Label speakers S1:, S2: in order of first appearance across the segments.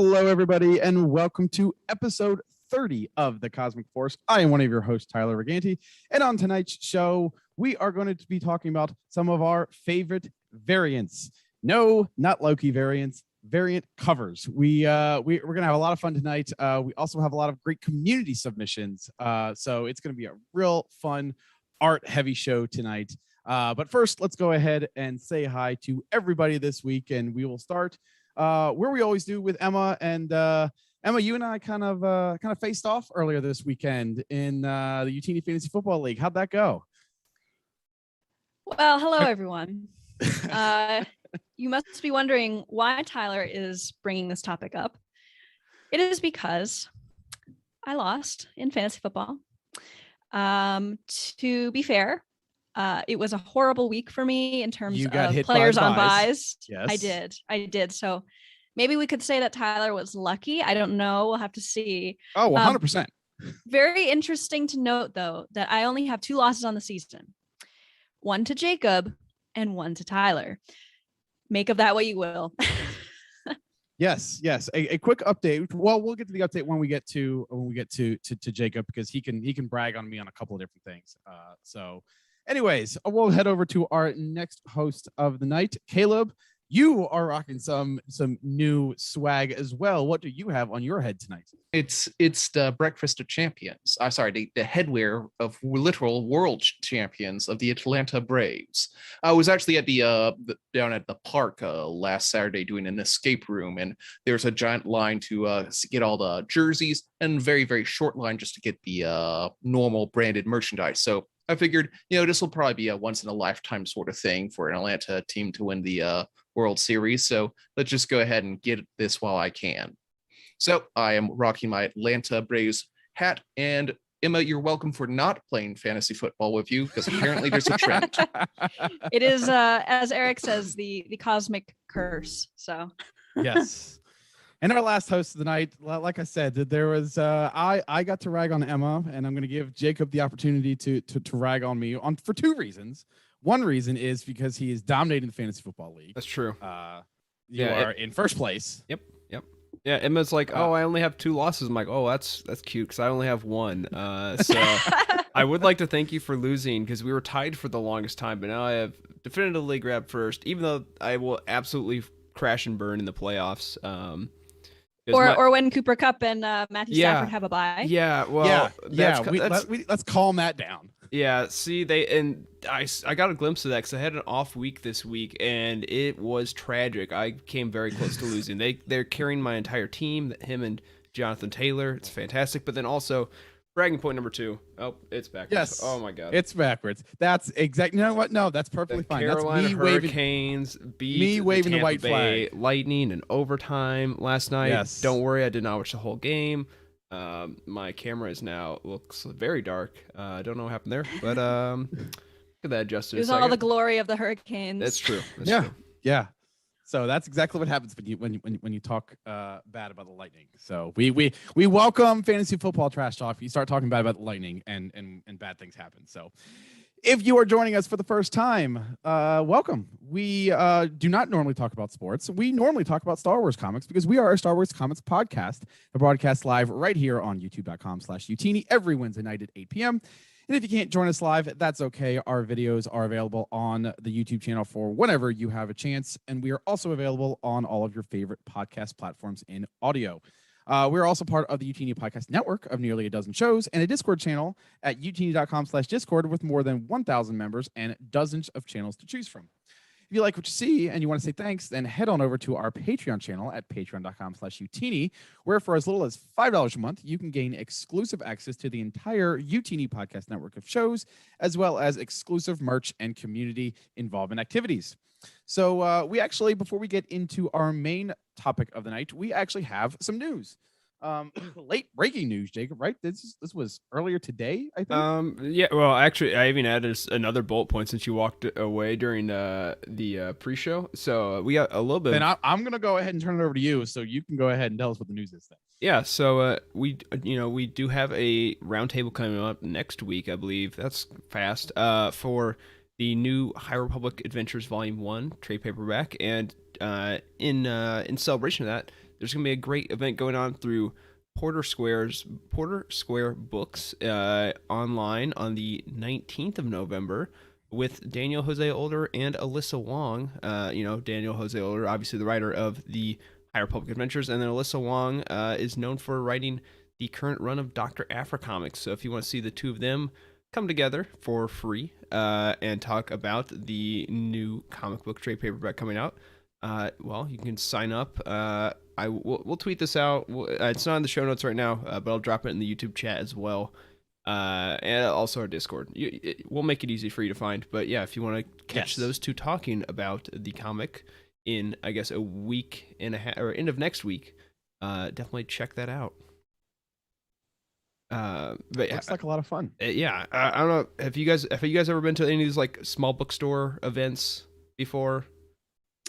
S1: Hello, everybody, and welcome to episode 30 of The Cosmic Force. I am one of your hosts, Tyler Riganti, and on tonight's show, we are going to be talking about some of our favorite variants. No, not Loki variants, variant covers. We're going to have a lot of fun tonight. We also have a lot of great community submissions, so it's going to be a real fun, art-heavy show tonight. But first, let's go ahead and say hi to everybody this week, and we will start where we always do with Emma. And Emma, you and I kind of faced off earlier this weekend in the Utini Fantasy Football League. How'd that go?
S2: Well, hello everyone. You must be wondering why Tyler is bringing this topic up. It is because I lost in fantasy football. To be fair, it was a horrible week for me in terms of players on buys.
S1: Yes.
S2: I did. So maybe we could say that Tyler was lucky. I don't know. We'll have to see.
S1: Oh, 100%.
S2: Very interesting to note, though, that I only have 2 losses on the season. One to Jacob and one to Tyler. Make of that what you will.
S1: Yes. A quick update. Well, we'll get to the update when we get to Jacob, because he can brag on me on a couple of different things. So anyways, we'll head over to our next host of the night, Caleb. You are rocking some new swag as well. What do you have on your head tonight?
S3: It's the Breakfast of Champions. The headwear of literal world champions of the Atlanta Braves. I was actually at the down at the park last Saturday doing an escape room, and there's a giant line to get all the jerseys, and very, very short line just to get the normal branded merchandise. So I figured, this will probably be a once in a lifetime sort of thing for an Atlanta team to win the World Series. So let's just go ahead and get this while I can. So I am rocking my Atlanta Braves hat, and Emma, you're welcome for not playing fantasy football with you, because apparently there's a trend.
S2: It is, as Eric says, the cosmic curse. So
S1: yes. And our last host of the night, like I said, there was I got to rag on Emma, and I'm going to give Jacob the opportunity to rag on me for 2 reasons. One reason is because he is dominating the fantasy football league.
S4: That's true.
S1: You are in first place.
S4: Yep. Yeah, Emma's like, oh, I only have 2 losses. I'm like, oh, that's cute, because I only have 1. So I would like to thank you for losing, because we were tied for the longest time, but now I have definitively grabbed first, even though I will absolutely crash and burn in the playoffs.
S2: Or when Cooper Kupp and Matthew Stafford have a bye.
S4: Yeah, well,
S1: let's calm that down.
S4: Yeah, see, I got a glimpse of that because I had an off week this week, and it was tragic. I came very close to losing. They're carrying my entire team, him and Jonathan Taylor. It's fantastic. But then also, bragging point number 2. Oh, it's backwards.
S1: Yes.
S4: Oh my God.
S1: It's backwards. That's exactly. You know what? No, that's perfectly fine.
S4: Carolina
S1: that's
S4: Hurricanes beat
S1: me waving the white
S4: Bay
S1: flag.
S4: Lightning in overtime last night.
S1: Yes.
S4: Don't worry, I did not watch the whole game. My camera looks very dark. I don't know what happened there, but look at that, Justin.
S2: It was all the glory of the Hurricanes.
S4: That's true.
S1: Yeah. So that's exactly what happens when you talk bad about the Lightning. So we welcome fantasy football trash talk. You start talking bad about the Lightning, and bad things happen. So if you are joining us for the first time, welcome. We do not normally talk about sports. We normally talk about Star Wars comics, because we are a Star Wars comics podcast, a broadcast live right here on youtube.com/Utini every Wednesday night at 8 p.m. And if you can't join us live, that's okay. Our videos are available on the YouTube channel for whenever you have a chance. And we are also available on all of your favorite podcast platforms in audio. We're also part of the Utini Podcast Network of nearly a dozen shows, and a Discord channel at utini.com/Discord with more than 1,000 members and dozens of channels to choose from. If you like what you see and you want to say thanks, then head on over to our Patreon channel at patreon.com/Utini, where for as little as $5 a month, you can gain exclusive access to the entire Utini Podcast Network of shows, as well as exclusive merch and community involvement activities. So we actually, before we get into our main topic of the night, we actually have some news. Late breaking news, Jacob, right? This was earlier today, I think.
S4: Yeah, well, actually, I even added another bullet point since you walked away during the pre-show. So we got a little bit.
S1: Then I'm gonna go ahead and turn it over to you, so you can go ahead and tell us what the news is then.
S4: Yeah, so we do have a roundtable coming up next week, I believe. That's fast. For the new High Republic Adventures Volume 1 trade paperback, and in celebration of that, there's going to be a great event going on through Porter Square Books online on the 19th of November with Daniel Jose Older and Alyssa Wong. Daniel Jose Older, obviously the writer of the High Republic Adventures, and then Alyssa Wong is known for writing the current run of Dr. Aphra comics. So if you want to see the two of them come together for free and talk about the new comic book trade paperback coming out, you can sign up. We'll tweet this out. It's not in the show notes right now, but I'll drop it in the YouTube chat as well, and also our Discord. We'll make it easy for you to find. But yeah, if you want to catch those two talking about the comic in, I guess, a week and a half or end of next week, definitely check that out. But
S1: Looks like a lot of fun.
S4: Yeah, I don't know. Have you guys ever been to any of these like small bookstore events before?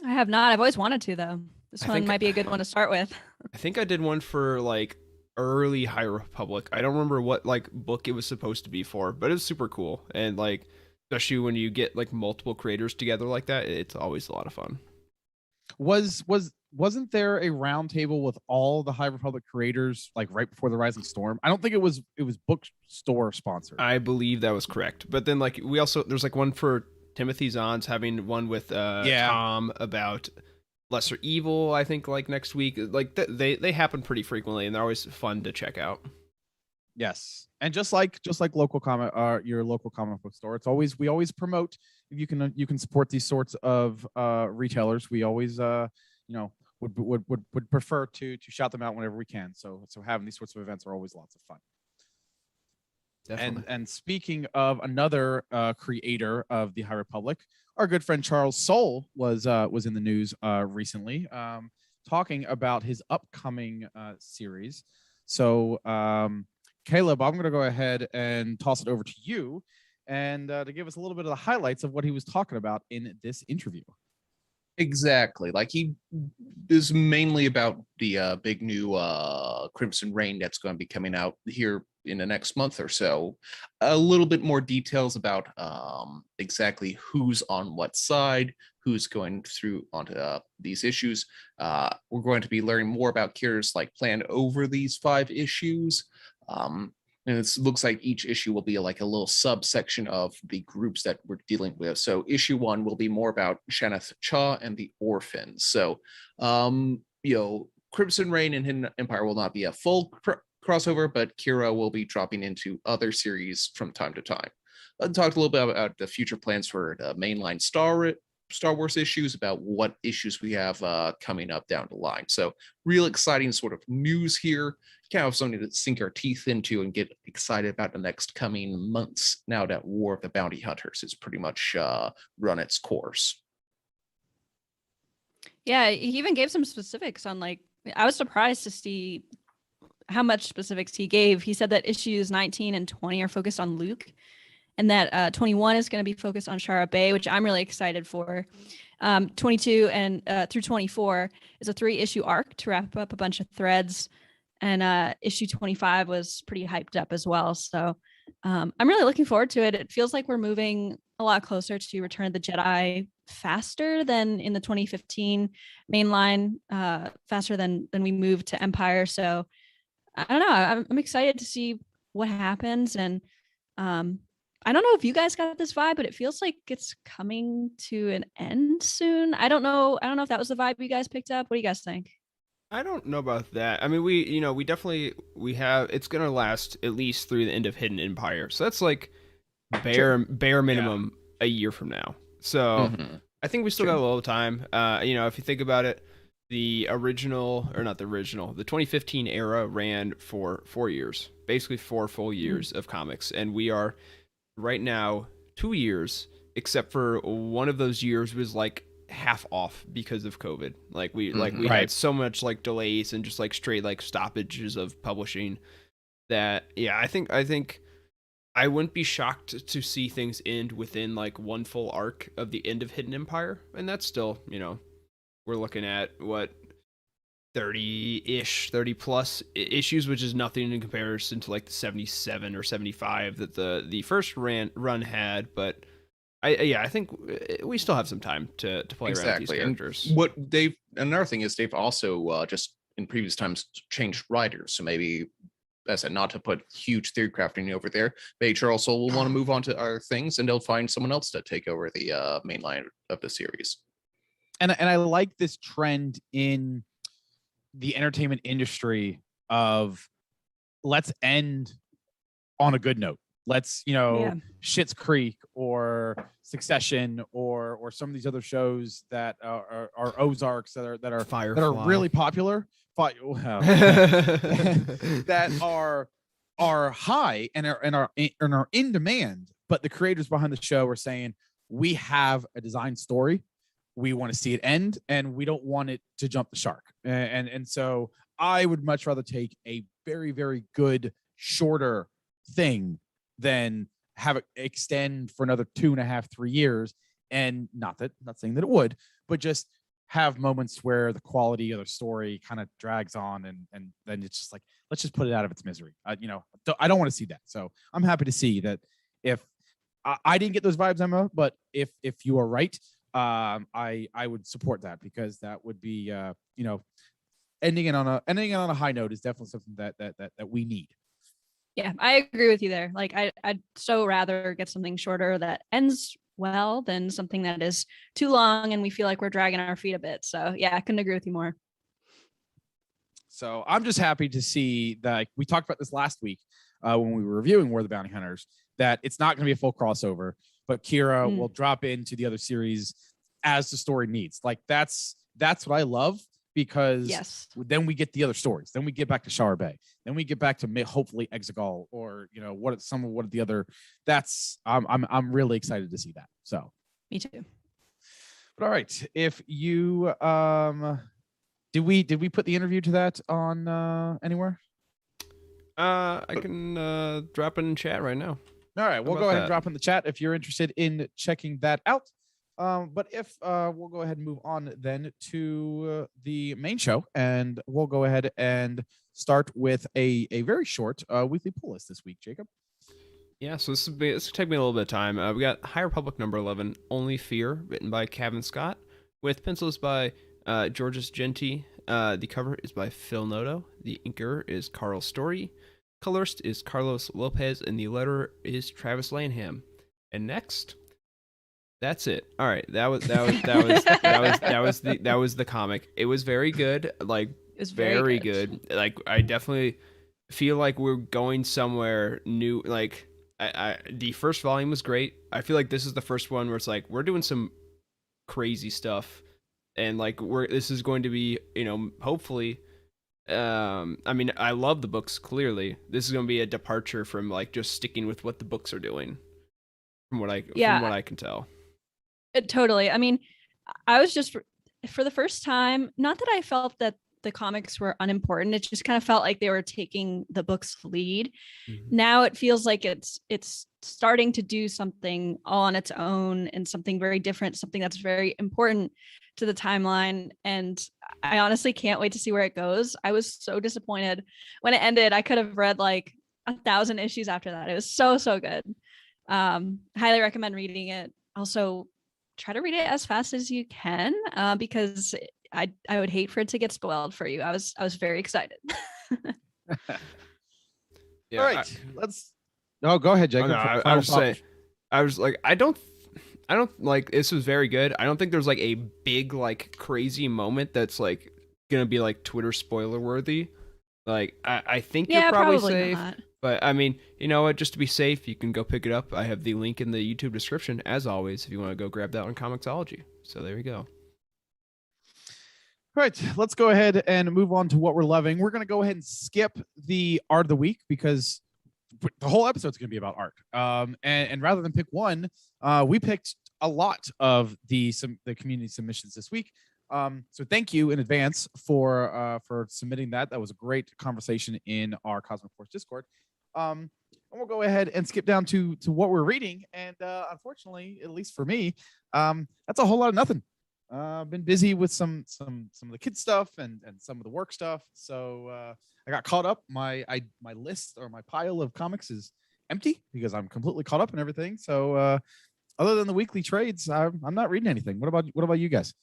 S2: I have not. I've always wanted to, though. This one might be a good one to start with.
S4: I think I did one for like early High Republic. I don't remember what like book it was supposed to be for, but it was super cool. And like, especially when you get like multiple creators together like that, it's always a lot of fun.
S1: Wasn't there a round table with all the High Republic creators like right before the Rising Storm? I don't think it was bookstore sponsored.
S4: I believe that was correct. But then like there's like one for Timothy Zahn's having one with Tom about Lesser Evil, I think, like next week. Like they happen pretty frequently and they're always fun to check out.
S1: Yes. And just like local your local comic book store, we always promote, if you can support these sorts of retailers, we always would prefer to shout them out whenever we can. So having these sorts of events are always lots of fun. Definitely. And speaking of another creator of the High Republic, our good friend Charles Soule was in the news recently, talking about his upcoming series. So Caleb, I'm going to go ahead and toss it over to you and to give us a little bit of the highlights of what he was talking about in this interview.
S3: Exactly. Like he is mainly about the big new Crimson Reign that's going to be coming out here in the next month or so. A little bit more details about exactly who's on what side, who's going through onto these issues. We're going to be learning more about Kira's like plan over these 5 issues. And it looks like each issue will be like a little subsection of the groups that we're dealing with. So issue 1 will be more about Shaneth Cha and the orphans. So, Crimson Reign and Hidden Empire will not be a full crossover, but Kira will be dropping into other series from time to time. I talked a little bit about the future plans for the mainline Star Wars issues, about what issues we have coming up down the line. So real exciting sort of news here, kind of something to sink our teeth into and get excited about the next coming months now that War of the Bounty Hunters is pretty much run its course.
S2: Yeah, he even gave some specifics on I was surprised to see how much specifics he gave. He said that issues 19 and 20 are focused on Luke, and that 21 is going to be focused on Shara Bay, which I'm really excited for. 22 and through 24 is a 3-issue arc to wrap up a bunch of threads. And issue 25 was pretty hyped up as well. So I'm really looking forward to it. It feels like we're moving a lot closer to Return of the Jedi faster than in the 2015 mainline, faster than we moved to Empire. So I don't know. I'm excited to see what happens. And I don't know if you guys got this vibe, but it feels like it's coming to an end soon. I don't know if that was the vibe you guys picked up. What do you guys think?
S4: I don't know about that. I mean, we have, it's going to last at least through the end of Hidden Empire. So that's like bare minimum a year from now. So I think we still got a little time. If you think about it, the 2015 era ran for 4 years, basically 4 full years of comics. And we are right now 2 years, except for one of those years was like half off because of COVID. Like we had so much like delays and just like straight like stoppages of publishing that I think I wouldn't be shocked to see things end within like one full arc of the end of Hidden Empire. And that's still, we're looking at what 30 plus issues, which is nothing in comparison to like the 77 or 75 that the first run had. But I think we still have some time to play around with these characters.
S3: And another thing is they've also just in previous times changed writers. So maybe, as I said, not to put huge theory crafting over there, maybe Charles Soule will want to move on to other things, and they'll find someone else to take over the main line of the series.
S1: And I like this trend in the entertainment industry of let's end on a good note. Let's, Schitt's Creek or Succession or some of these other shows that are Ozarks that are
S4: Firefly.
S1: that are really popular, that are high and are in demand. But the creators behind the show are saying, we have a design story, we want to see it end, and we don't want it to jump the shark. And so I would much rather take a very, very good shorter thing than have it extend for another 2.5, 3 years. And not saying that it would, but just have moments where the quality of the story kind of drags on, and then it's just like, let's just put it out of its misery. I don't want to see that. So I'm happy to see that. If I didn't get those vibes, Emma, but if you are right, I would support that, because that would be ending it on a high note is definitely something that we need.
S2: Yeah, I agree with you there. Like, I'd so rather get something shorter that ends well than something that is too long and we feel like we're dragging our feet a bit. So yeah, I couldn't agree with you more.
S1: So I'm just happy to see that we talked about this last week when we were reviewing War of the Bounty Hunters, that it's not going to be a full crossover, but Kira will drop into the other series as the story needs. Like that's what I love, because then we get the other stories. Then we get back to Shara Bay. Then we get back to hopefully Exegol, or what are the other. That's I'm really excited to see that. So
S2: me too.
S1: But all right, if you did we put the interview to that on anywhere?
S4: I can drop it in chat right now.
S1: All right, we'll go ahead and drop in the chat if you're interested in checking that out. But if we'll go ahead and move on then to the main show, and we'll go ahead and start with a very short weekly pull list this week, Jacob.
S4: Yeah, so this will take me a little bit of time. We got High Republic number 11, Only Fear, written by Cavan Scott, with pencils by Georges Genti. The cover is by Phil Noto. The inker is Carl Story. Colorist is Carlos Lopez, and the letterer is Travis Lanham. And next, that's it. All right, that was the comic. It was very good. Like, it was very good. Like, I definitely feel like we're going somewhere new. Like, the first volume was great. I feel like this is the first one where it's like we're doing some crazy stuff, and like this is going to be, hopefully. I mean, I love the books. Clearly, this is going to be a departure from like just sticking with what the books are doing, from what I can tell.
S2: Totally. I mean, I was just for the first time, not that I felt that the comics were unimportant. It just kind of felt like they were taking the book's lead. Mm-hmm. Now it feels like it's starting to do something all on its own, and something very different, something that's very important to the timeline. And I honestly can't wait to see where it goes. I was so disappointed when it ended. I could have read like 1,000 issues after that. It was so good. Highly recommend reading it. Also, try to read it as fast as you can, because I would hate for it to get spoiled for you. I was very excited.
S1: Yeah, all right, let's. No, go ahead, Jacob.
S4: I was saying, I was like, I don't like, this was very good. I don't think there's like a big like crazy moment that's like gonna be like Twitter spoiler worthy. Like I think you're probably safe. Not. But I mean, you know what? Just to be safe, you can go pick it up. I have the link in the YouTube description, as always, if you want to go grab that on Comixology. So there you go.
S1: All right, let's go ahead and move on to what we're loving. We're going to go ahead and skip the art of the week, because the whole episode is going to be about art. And rather than pick one, we picked a lot of the community submissions this week. So thank you in advance for submitting that. That was a great conversation in our Cosmic Force Discord. And we'll go ahead and skip down to what we're reading. And unfortunately, at least for me, that's a whole lot of nothing. Been busy with some of the kids stuff and some of the work stuff. So I got caught up. My list, or my pile of comics, is empty because I'm completely caught up in everything. So other than the weekly trades, I'm not reading anything. What about you guys?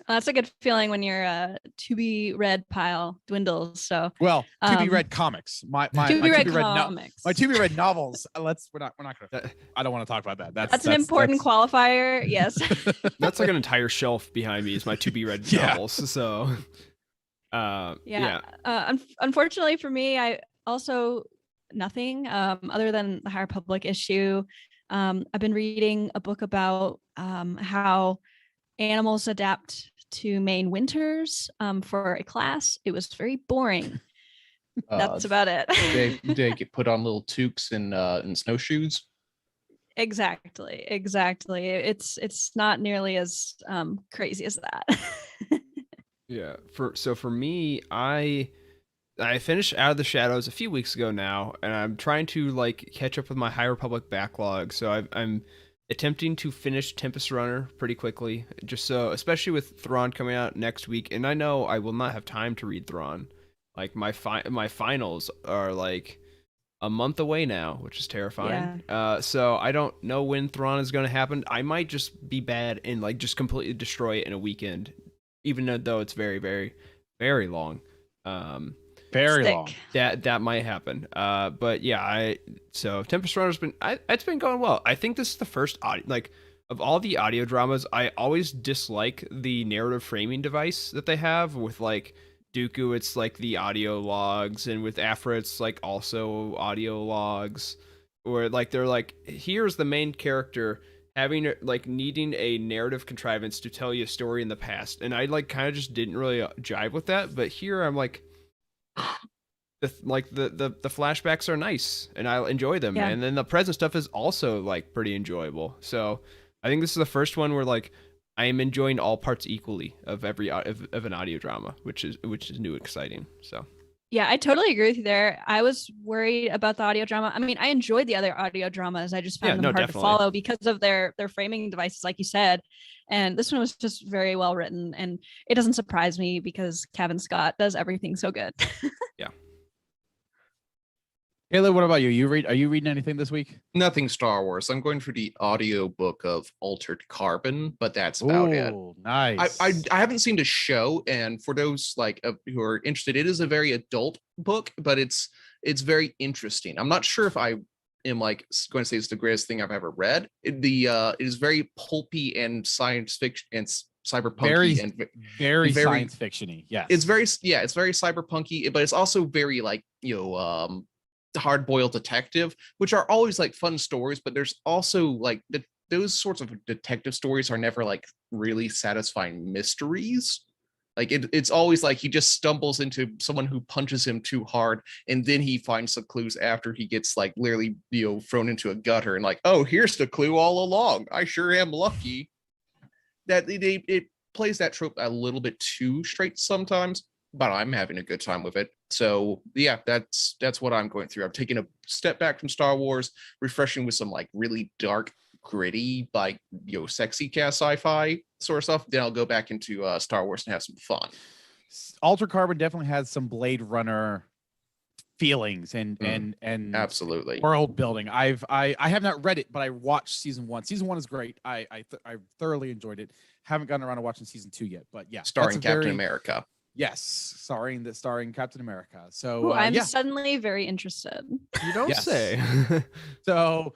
S2: That's a good feeling when your to be read pile dwindles. So
S1: Well, to be
S2: Um,
S1: read comics. My
S2: to be read
S1: to be read
S2: comics.
S1: my to be read novels. We're not gonna. I don't want to talk about that.
S2: That's an important qualifier. Yes.
S4: That's like an entire shelf behind me is my to be read
S1: Yeah.
S4: novels. So, yeah.
S2: Unfortunately for me, I also nothing other than the High Republic issue. I've been reading a book about how animals adapt to Maine winters for a class. It was very boring. That's about it.
S3: They get put on little toques and snowshoes.
S2: Exactly. It's not nearly as crazy as that.
S4: Yeah. For me, I finished Out of the Shadows a few weeks ago now, and I'm trying to like catch up with my High Republic backlog. So I'm attempting to finish Tempest Runner pretty quickly, just so, especially with Thrawn coming out next week, and I know I will not have time to read Thrawn. Like my finals are like a month away now, which is terrifying. So I don't know when Thrawn is going to happen. I might just be bad and like just completely destroy it in a weekend, even though it's very, very, very long.
S1: Very
S2: Stick.
S1: long.
S4: That might happen. But yeah, so Tempest Runner's been it's been going well. I think this is the first of all the audio dramas, I always dislike the narrative framing device that they have with like Dooku, it's like the audio logs, and with Aphra, it's like also audio logs, or like they're like, here's the main character having like needing a narrative contrivance to tell you a story in the past, and I like kind of just didn't really jive with that. But here I'm like, the flashbacks are nice and I enjoy them,
S2: Yeah.
S4: and then the present stuff is also like pretty enjoyable. So I think this is the first one where like I am enjoying all parts equally of every of an audio drama, which is new, exciting. So
S2: Yeah, I totally agree with you there. I was worried about the audio drama. I mean, I enjoyed the other audio dramas. I just found them hard
S4: definitely.
S2: to follow because of their framing devices, like you said. And this one was just very well written, and it doesn't surprise me because Kevin Scott does everything so good.
S1: Caleb, what about you? Are you reading anything this week?
S3: Nothing Star Wars. I'm going through the audio book of Altered Carbon, but that's about it.
S1: Nice.
S3: I haven't seen the show, and for those like who are interested, it is a very adult book, but it's very interesting. I'm not sure if I am like going to say it's the greatest thing I've ever read. It is very pulpy and science fiction and cyberpunky,
S1: very
S3: very
S1: science fictiony. Yes.
S3: it's very cyberpunky, but it's also very like hard-boiled detective, which are always like fun stories, but there's also like those sorts of detective stories are never like really satisfying mysteries. Like it's always like he just stumbles into someone who punches him too hard, and then he finds the clues after he gets like literally thrown into a gutter, and like, oh, here's the clue all along. I sure am lucky. That it plays that trope a little bit too straight sometimes, but I'm having a good time with it. So yeah, that's what I'm going through. I'm taking a step back from Star Wars, refreshing with some like really dark, gritty, like sexy cast sci-fi sort of stuff. Then I'll go back into Star Wars and have some fun.
S1: Altered Carbon definitely has some Blade Runner feelings and
S3: Absolutely.
S1: world building. I have not read it, but I watched season 1. Season 1 is great. I thoroughly enjoyed it. Haven't gotten around to watching season 2 yet, but yeah,
S3: Starring Captain America.
S1: Yes, starring Captain America. So
S2: Ooh, I'm
S1: yeah.
S2: suddenly very interested.
S4: you don't
S1: Yes.
S4: say.
S1: So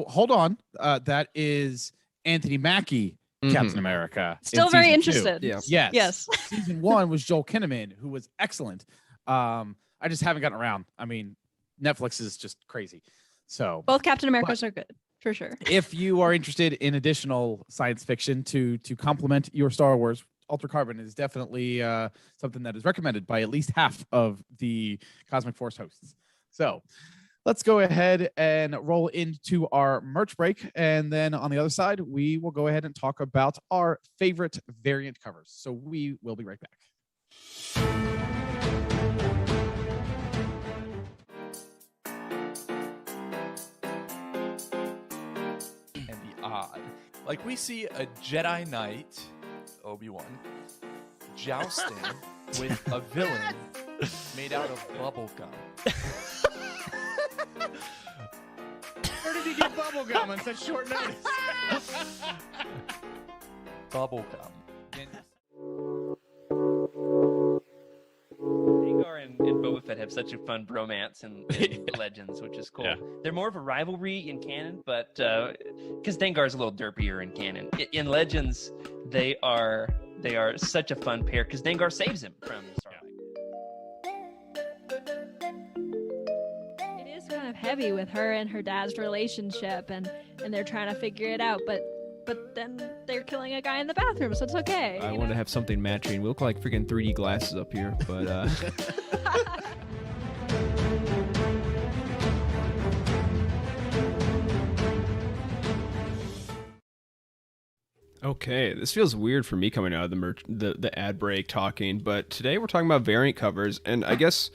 S1: hold on. That is Anthony Mackie, Captain America. in
S2: Still very
S1: season 2.
S2: interested.
S4: Yeah.
S1: Yes.
S2: Yes.
S1: Season 1 was Joel Kinnaman, who was excellent. I just haven't gotten around. I mean, Netflix is just crazy. So
S2: Both Captain Americas are good, for sure.
S1: if you are interested in additional science fiction to complement your Star Wars, Altered Carbon is definitely something that is recommended by at least half of the Cosmic Force hosts. So let's go ahead and roll into our merch break. And then on the other side, we will go ahead and talk about our favorite variant covers. So we will be right back.
S5: And the odd. Like we see a Jedi Knight, Obi-Wan, jousting with a villain made out of bubble gum.
S1: Where did he get bubble gum on such short notice?
S5: Bubble gum.
S6: have such a fun bromance in Legends, which is cool.
S7: Yeah.
S6: They're more of a rivalry in canon, but because Dengar's a little derpier in canon. In Legends, they are such a fun pair because Dengar saves him from Starlight.
S2: It is kind of heavy with her and her dad's relationship, and they're trying to figure it out, but then they're killing a guy in the bathroom, so it's okay.
S4: I
S2: you
S4: want to
S2: know?
S4: have something matching. We look like freaking 3D glasses up here, but okay, this feels weird for me coming out of the ad break talking, but today we're talking about variant covers, and I guess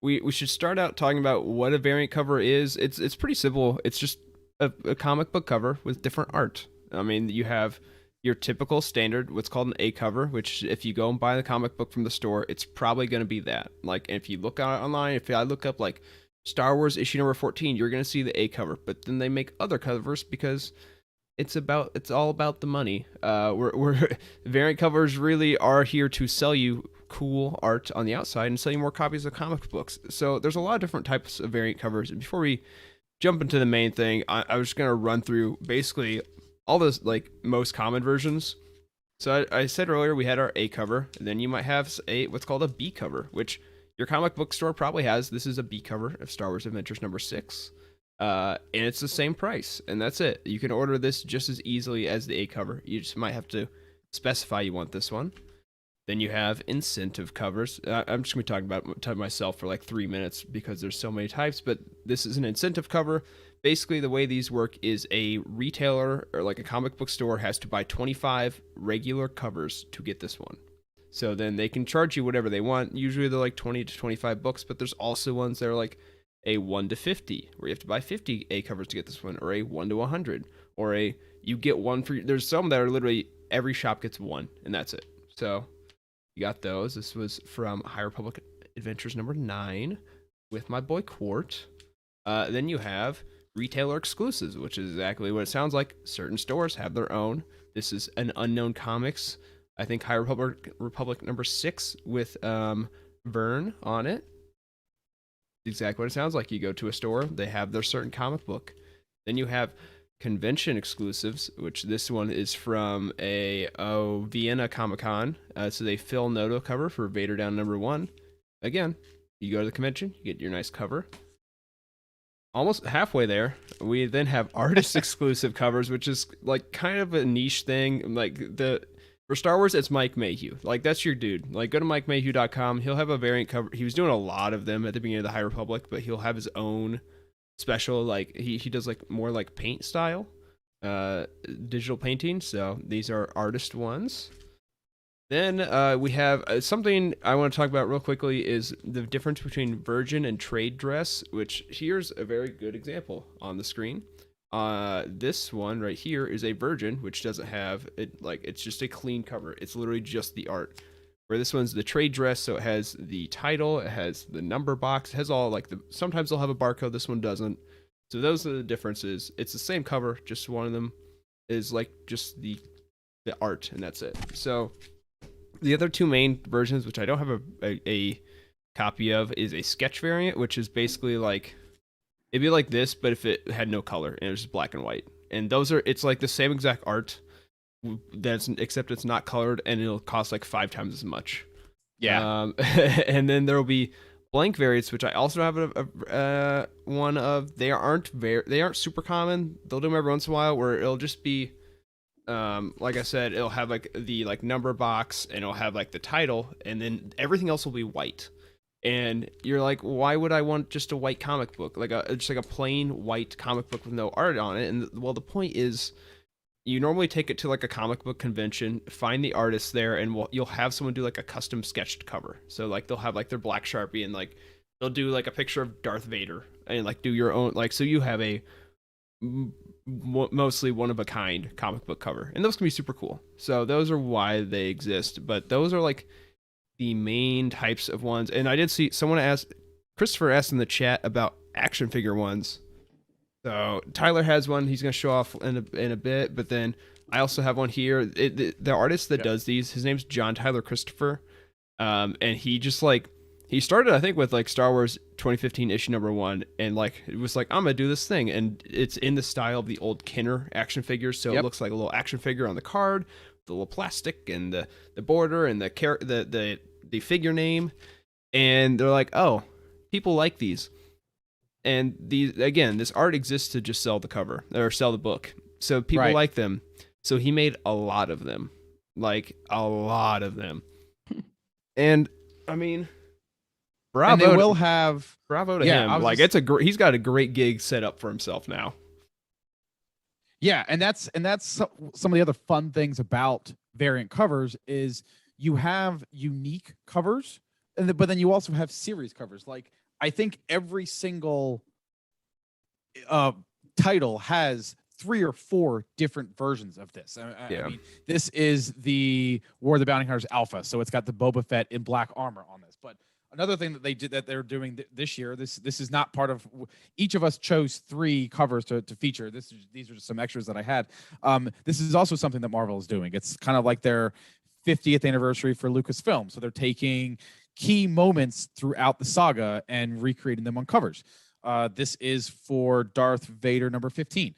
S4: we should start out talking about what a variant cover is. It's pretty simple. It's just a comic book cover with different art. I mean, you have your typical standard, what's called an A cover, which if you go and buy the comic book from the store, it's probably going to be that. Like, if you look out online, if I look up like Star Wars issue number 14, you're going to see the A cover. But then they make other covers because it's all about the money. Variant covers really are here to sell you cool art on the outside and sell you more copies of comic books. So there's a lot of different types of variant covers. And before we jump into the main thing, I was just going to run through basically all those like most common versions. So I said earlier we had our A cover, and then you might have what's called a B cover, which your comic book store probably has. This is a B cover of Star Wars Adventures number 6. And it's the same price, and that's it. You can order this just as easily as the A cover. You just might have to specify you want this one. Then you have incentive covers. I'm just going to be talking about myself for like 3 minutes because there's so many types, but this is an incentive cover. Basically, the way these work is a retailer or like a comic book store has to buy 25 regular covers to get this one. So then they can charge you whatever they want. Usually they're like 20 to 25 bucks, but there's also ones that are like a 1 to 50, where you have to buy 50 A covers to get this one, or a 1 to 100, or you get one for, there's some that are literally every shop gets one, and that's it. So you got those. This was from High Republic Adventures number 9 with my boy Quart. Then you have retailer exclusives, which is exactly what it sounds like. Certain stores have their own. This is an Unknown Comics, I think High Republic number 6 with Vern on it. Exactly what it sounds like. You go to a store, they have their certain comic book. Then you have convention exclusives, which this one is from Vienna Comic Con. So they Phil Noto cover for Vader Down number 1. Again, you go to the convention, you get your nice cover. Almost halfway there, we then have artist exclusive covers, which is like kind of a niche thing. Like for Star Wars, it's Mike Mayhew. Like, that's your dude. Like, go to MikeMayhew.com. He'll have a variant cover. He was doing a lot of them at the beginning of the High Republic, but he'll have his own special, like, he does like more like paint style, digital painting. So these are artist ones. Then we have something I want to talk about real quickly is the difference between virgin and trade dress, which here's a very good example on the screen. This one right here is a virgin, which doesn't have it, like, it's just a clean cover. It's literally just the art. Where this one's the trade dress, so it has the title, it has the number box, it has all like sometimes they'll have a barcode, this one doesn't. So those are the differences. It's the same cover, just one of them is like just the art, and that's it. So the other two main versions, which I don't have a copy of, is a sketch variant, which is basically like, it'd be like this, but if it had no color and it was just black and white. And it's like the same exact art, except it's not colored, and it'll cost like 5 times as much.
S7: Yeah.
S4: And then there will be blank variants, which I also have one of. They aren't super common. They'll do them every once in a while, where it'll just be, like I said, it'll have like the like number box, and it'll have like the title, and then everything else will be white. And you're like, why would I want just a white comic book? Just like a plain white comic book with no art on it? And well, the point is, you normally take it to like a comic book convention, find the artist there, and you'll have someone do like a custom sketched cover. So like they'll have like their black Sharpie, and like they'll do like a picture of Darth Vader, and like do your own, like, so you have a mostly one of a kind comic book cover, and those can be super cool. So those are why they exist, but those are like the main types of ones. And I did see someone Christopher asked in the chat about action figure ones. So Tyler has one he's going to show off in a bit, but then I also have one here. The artist that does these, his name's John Tyler Christopher, and he just like, he started, I think, with like Star Wars 2015 issue #1, and like it was like, I'm gonna do this thing, and it's in the style of the old Kenner action figures, so
S1: Yep.
S4: it looks like a little action figure on the card, the little plastic and the border and the figure name, and they're like, oh, people like these, and these again, this art exists to just sell the cover or sell the book, so people
S1: Right.
S4: like them, so he made a lot of them, like a lot of them, and I mean.
S1: And
S4: Bravo!
S1: they will have.
S4: Bravo to
S1: Yeah, I
S4: him.
S1: was
S4: Like
S1: just-
S4: he's got a great gig set up for himself now.
S1: Yeah, and that's some of the other fun things about variant covers is you have unique covers, but then you also have series covers. Like I think every single title has 3 or 4 different versions of this. I mean, this is the War of the Bounty Hunters Alpha, so it's got the Boba Fett in black armor on this. But another thing that they did that they're doing this year, this is not part of. Each of us chose 3 covers to feature. These are just some extras that I had. This is also something that Marvel is doing. It's kind of like their 50th anniversary for Lucasfilm, so they're taking key moments throughout the saga and recreating them on covers. This is for Darth Vader #15.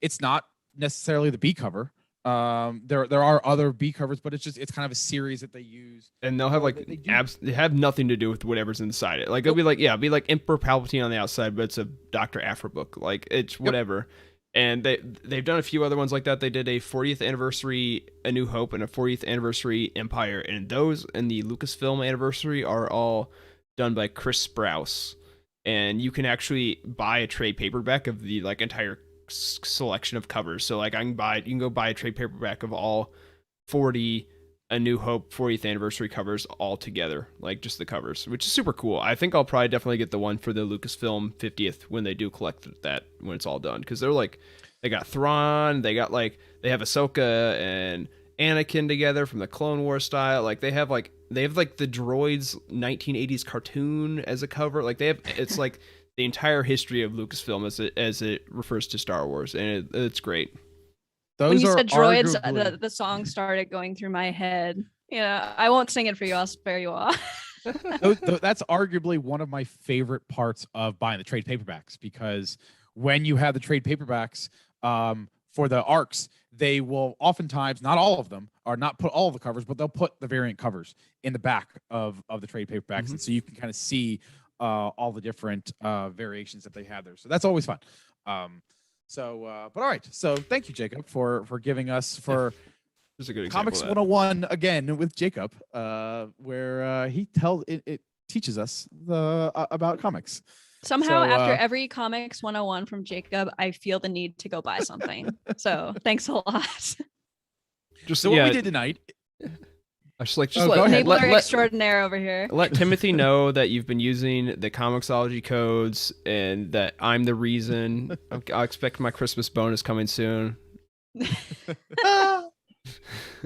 S1: It's not necessarily the B cover. There are other B covers, but it's kind of a series that they use.
S4: And they'll have like
S1: They do-
S4: they have nothing to do with whatever's inside it. Like it'll be like it'll be like Emperor Palpatine on the outside, but it's a Dr. Aphra book. Like it's whatever. And they've done a few other ones like that. They did a 40th anniversary A New Hope and a 40th anniversary Empire, and those and the Lucasfilm anniversary are all done by Chris Sprouse. And you can actually buy a trade paperback of the like entire selection of covers. So like you can go buy a trade paperback of all 40 A New Hope 40th anniversary covers all together, like just the covers, which is super cool. I think I'll probably definitely get the one for the Lucasfilm 50th when they do collect that when it's all done, because they're like they got Thrawn, they got like they have Ahsoka and Anakin together from the Clone Wars style. Like they have like the droids 1980s cartoon as a cover. Like it's like the entire history of Lucasfilm as it refers to Star Wars, and it's great.
S1: Those
S2: when you
S1: are
S2: said droids,
S1: arguably-
S2: the song started going through my head. Yeah, I won't sing it for you. I'll spare you all.
S1: that's arguably one of my favorite parts of buying the trade paperbacks, because when you have the trade paperbacks for the arcs, they will oftentimes, not all of them, or not put all of the covers, but they'll put the variant covers in the back of the trade paperbacks, and so you can kind of see all the different variations that they have there. So that's always fun. But all right. So thank you, Jacob, for giving us for
S4: Just a good example
S1: Comics
S4: of that.
S1: 101 again with Jacob, where he teaches us about comics.
S2: Somehow,
S1: So,
S2: after every Comics 101 from Jacob, I feel the need to go buy something. So thanks a lot.
S4: Just
S1: So what we did tonight.
S4: I just like
S1: Oh, go ahead.
S2: Enabler extraordinaire over here.
S4: let Timothy know that you've been using the Comixology codes and that I'm the reason. I'll expect my Christmas bonus coming soon.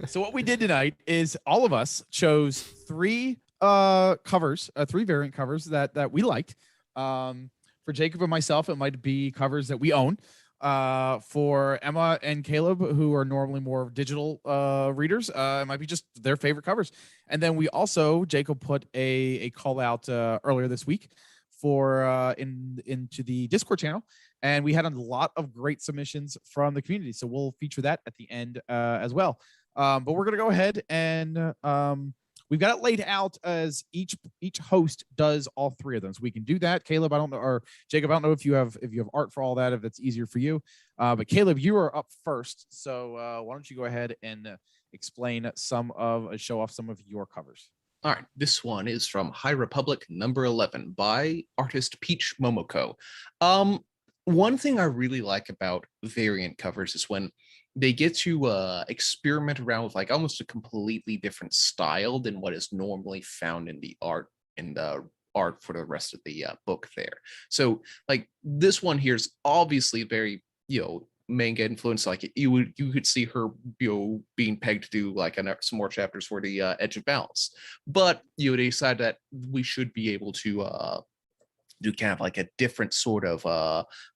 S1: So what we did tonight is all of us chose 3 covers, 3 variant covers that we liked. For Jacob and myself, it might be covers that we own. For Emma and Caleb, who are normally more digital readers, it might be just their favorite covers. And then we also, Jacob put a call out earlier this week for into the Discord channel, and we had a lot of great submissions from the community. So we'll feature that at the end as well. But we're gonna go ahead and we've got it laid out as each host does all 3 of them. So we can do that. Caleb, I don't know, or Jacob, I don't know if you have art for all that, if that's easier for you. But Caleb, you are up first. So why don't you go ahead and explain show off some of your covers.
S3: All right, this one is from High Republic #11 by artist Peach Momoko. One thing I really like about variant covers is when they get to experiment around with like almost a completely different style than what is normally found in the art for the rest of the book there. So like this one here is obviously very, manga influence. Like you could see her, being pegged to do like some more chapters for the Edge of Balance, but they decided that we should be able to do kind of like a different sort of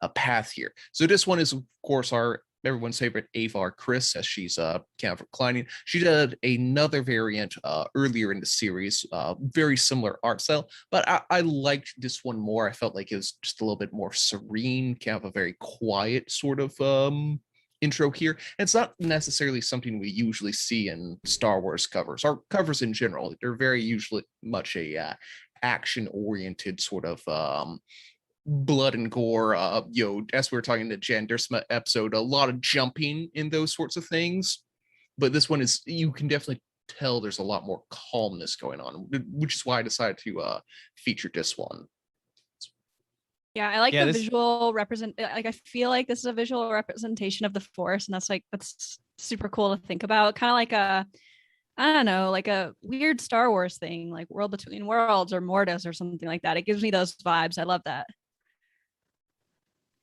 S3: a path here. So this one is of course our everyone's favorite Avar Chris, as she's kind of reclining. She did another variant earlier in the series, very similar art style, but I liked this one more. I felt like it was just a little bit more serene, kind of a very quiet sort of intro here. And it's not necessarily something we usually see in Star Wars covers or covers in general. They're very usually much a action oriented sort of blood and gore. As we were talking in the Jan Dursma episode, a lot of jumping in those sorts of things. But this one is, you can definitely tell there's a lot more calmness going on, which is why I decided to feature this one.
S2: Yeah, I like
S1: Yeah,
S2: the
S1: this-
S2: visual like I feel like this is a visual representation of the Force, and that's super cool to think about. Kind of like I don't know, like a weird Star Wars thing, like World Between Worlds or Mortis or something like that. It gives me those vibes. I love that.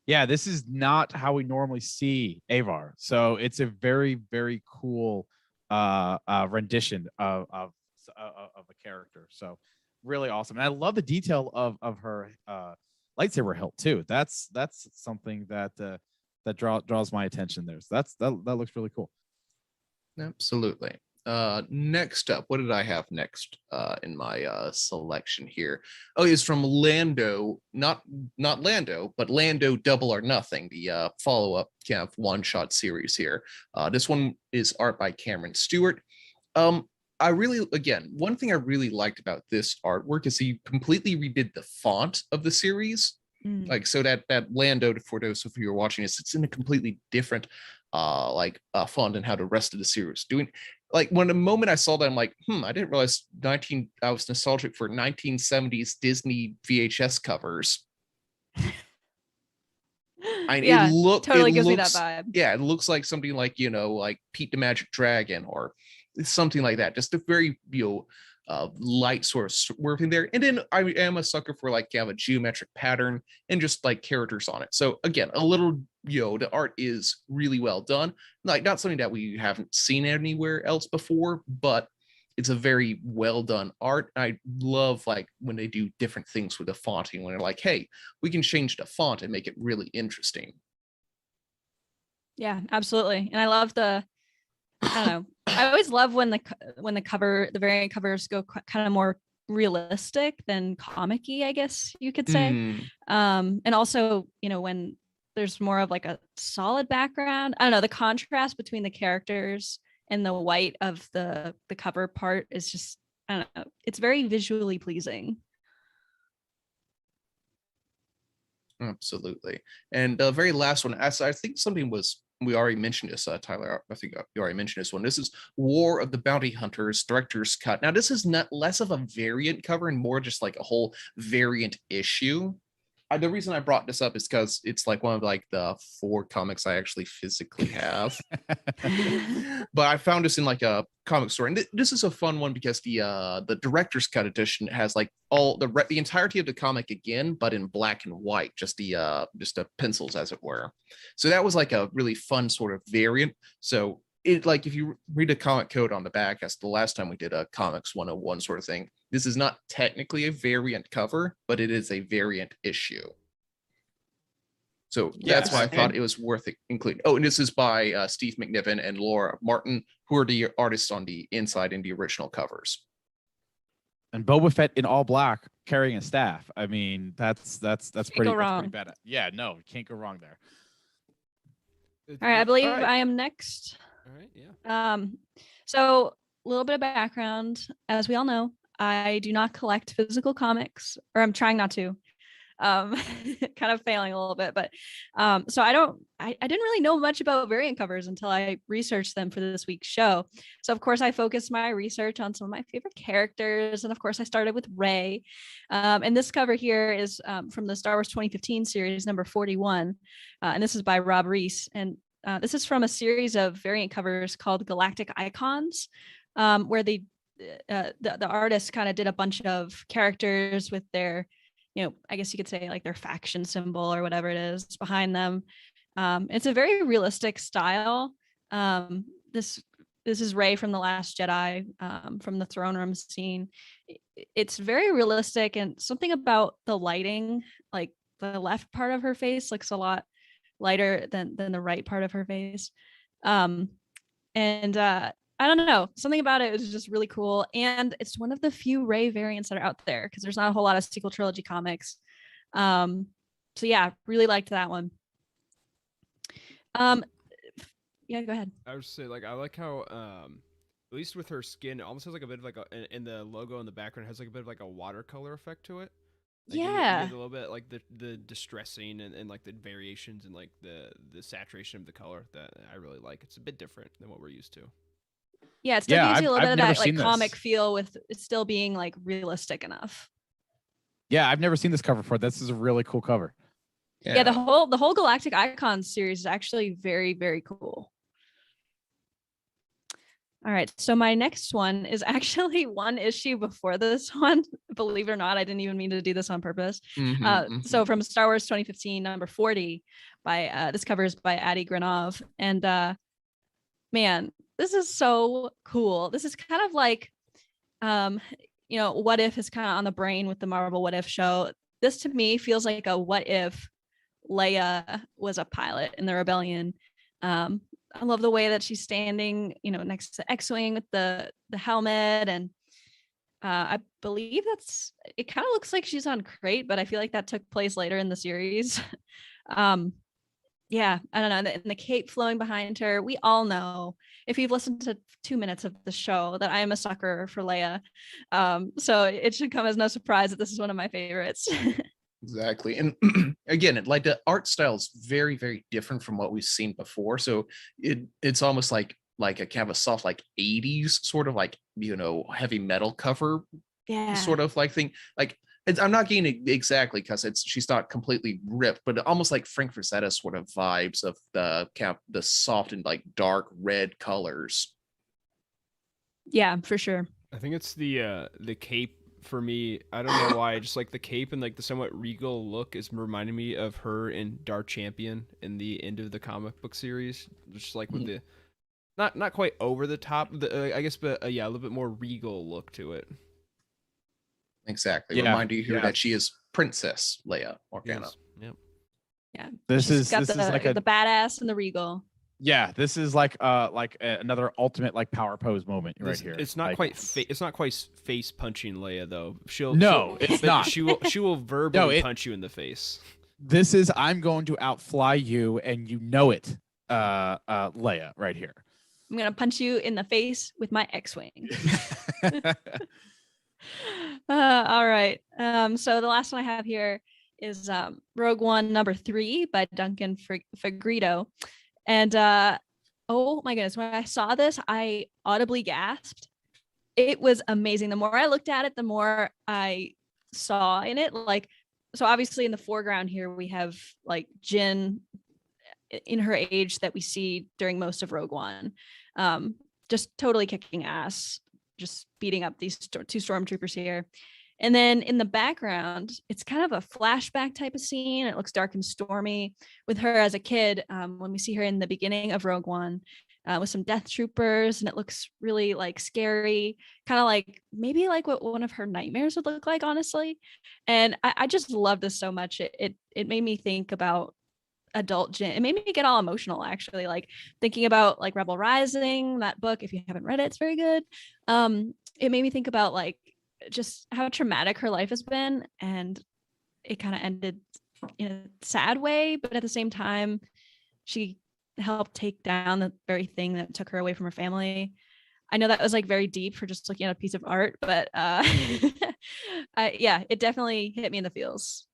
S1: Yeah, this is not how we normally see Avar. So it's a very, very cool rendition of a character. So really awesome. And I love the detail of her lightsaber hilt too. That's something that draws my attention there. So that looks really cool.
S3: Absolutely. Next up, what did I have next in my selection here? Oh, it's from Lando, not Lando, but Lando Double or Nothing, the follow-up kind of one-shot series here. This one is art by Cameron Stewart. I really, again, one thing I really liked about this artwork is he completely redid the font of the series. Like, so that Lando, for those of you who are watching this, it's in a completely different font and how the rest of the series is doing. Like, when the moment I saw that, I'm like, I didn't realize I was nostalgic for 1970s Disney VHS covers.
S2: Yeah, totally gives me that vibe.
S3: Yeah, it looks like something like, like Pete the Magic Dragon or something like that. Just a very, light sort of swerving there. And then I am a sucker for like have a geometric pattern and just like characters on it. So again, a little, the art is really well done. Like, not something that we haven't seen anywhere else before, but it's a very well done art. I love like when they do different things with the fonting, when they're like, hey, we can change the font and make it really interesting.
S2: Yeah, absolutely. And I love I don't know. I always love when the variant covers go kind of more realistic than comic-y, I guess you could say. And also, when there's more of like a solid background. I don't know, the contrast between the characters and the white of the cover part is just, I don't know, it's very visually pleasing.
S3: Absolutely. And the very last one, as I think something was, we already mentioned this, Tyler. I think you already mentioned this one. This is War of the Bounty Hunters Director's Cut. Now, this is not less of a variant cover and more just like a whole variant issue. The reason I brought this up is because it's like one of like the 4 comics I actually physically have. But I found this in like a comic store, and this is a fun one because the director's cut edition has like all the entirety of the comic again, but in black and white, just the pencils, as it were. So that was like a really fun sort of variant. So it, like, if you read a comic code on the back, as the last time we did a comics 101 sort of thing, this is not technically a variant cover, but it is a variant issue. So that's why I thought it was worth including. Oh, and this is by Steve McNiven and Laura Martin, who are the artists on the inside in the original covers.
S1: And Boba Fett in all black carrying a staff. I mean, that's pretty bad. Yeah, no, can't go wrong there.
S2: All right, I believe I am next.
S4: All right, yeah.
S2: So a little bit of background. As we all know, I do not collect physical comics, or I'm trying not to. Kind of failing a little bit, but so I didn't really know much about variant covers until I researched them for this week's show. So of course I focused my research on some of my favorite characters, and of course I started with Rey. And this cover here is from the Star Wars 2015 series number 41, and this is by Rob Reese, and this is from a series of variant covers called Galactic Icons, where the artist kind of did a bunch of characters with their, I guess you could say like their faction symbol or whatever it is behind them. It's a very realistic style. This is Rey from The Last Jedi, from the throne room scene. It's very realistic, and something about the lighting, like the left part of her face looks a lot lighter than the right part of her face. And I don't know, something about it was just really cool, and it's one of the few Rey variants that are out there because there's not a whole lot of sequel trilogy comics. So yeah, really liked that one. Yeah, go ahead.
S4: I would just say, like, I like how, at least with her skin, it almost has like a bit of like in the logo in the background, it has like a bit of like a watercolor effect to it. Like you
S2: Yeah.
S4: get a little bit like the distressing and like the variations and like the saturation of the color that I really like. It's a bit different than what we're used to.
S2: Yeah, it still
S1: Yeah,
S2: gives you a little
S1: I've
S2: bit of
S1: never
S2: that like
S1: seen this.
S2: comic feel with it still being like realistic enough.
S1: Yeah, I've never seen this cover before. This is a really cool cover.
S2: Yeah, the whole Galactic Icons series is actually very, very cool. All right, so my next one is actually one issue before this one. Believe it or not, I didn't even mean to do this on purpose. So from Star Wars 2015, number 40, by this cover is by Adi Granov, and man, this is so cool. This is kind of like, What If is kind of on the brain with the Marvel What If show. This to me feels like a what if Leia was a pilot in the rebellion. I love the way that she's standing, next to X-Wing with the helmet, and I believe it kind of looks like she's on Crate, but I feel like that took place later in the series. Yeah, I don't know. And the cape flowing behind her. We all know, if you've listened to 2 minutes of the show, that I am a sucker for Leia. So it should come as no surprise that this is one of my favorites.
S3: Exactly. And again, like the art style is very, very different from what we've seen before. So it's almost like a kind of a soft, like 80s sort of like, heavy metal cover
S2: Yeah.
S3: sort of like thing. Like I'm not getting it exactly because she's not completely ripped, but almost like Frank Frazetta sort of vibes of the soft and like dark red colors.
S2: Yeah, for sure.
S4: I think it's the cape for me. I don't know why. Just like the cape and like the somewhat regal look is reminding me of her in Dark Champion in the end of the comic book series. Just like with the not quite over the top, I guess, but a little bit more regal look to it.
S3: Exactly.
S1: Yeah,
S3: Remind you here
S1: yeah.
S3: that she is Princess Leia Organa.
S4: Yes. Yep.
S2: Yeah.
S1: This
S2: She's
S1: is
S2: got
S1: this
S2: the,
S1: is like
S2: the badass and the regal.
S1: yeah, this is like another ultimate like power pose moment right here.
S4: It's not
S1: Like,
S4: quite it's not quite face punching Leia though.
S1: No, it's
S4: but
S1: not.
S4: She will verbally punch you in the face.
S1: This is I'm going to outfly you, and you know it, Leia, right here.
S2: I'm gonna punch you in the face with my X-wing. All right. So the last one I have here is Rogue One number 3 by Duncan Fegredo. And oh my goodness, when I saw this, I audibly gasped. It was amazing. The more I looked at it, the more I saw in it. Like, so obviously in the foreground here, we have like Jyn in her age that we see during most of Rogue One. Just totally kicking ass, just beating up these 2 stormtroopers here. And then in the background, it's kind of a flashback type of scene. It looks dark and stormy with her as a kid when we see her in the beginning of Rogue One with some death troopers, and it looks really like scary, kind of like maybe like what one of her nightmares would look like, honestly. And I just love this so much. It made me think about adult Jyn. It made me get all emotional, actually, like thinking about like Rebel Rising, that book. If you haven't read it, it's very good. It made me think about like just how traumatic her life has been, and it kind of ended in a sad way, but at the same time she helped take down the very thing that took her away from her family. I know that was like very deep for just looking at a piece of art, but yeah, it definitely hit me in the feels.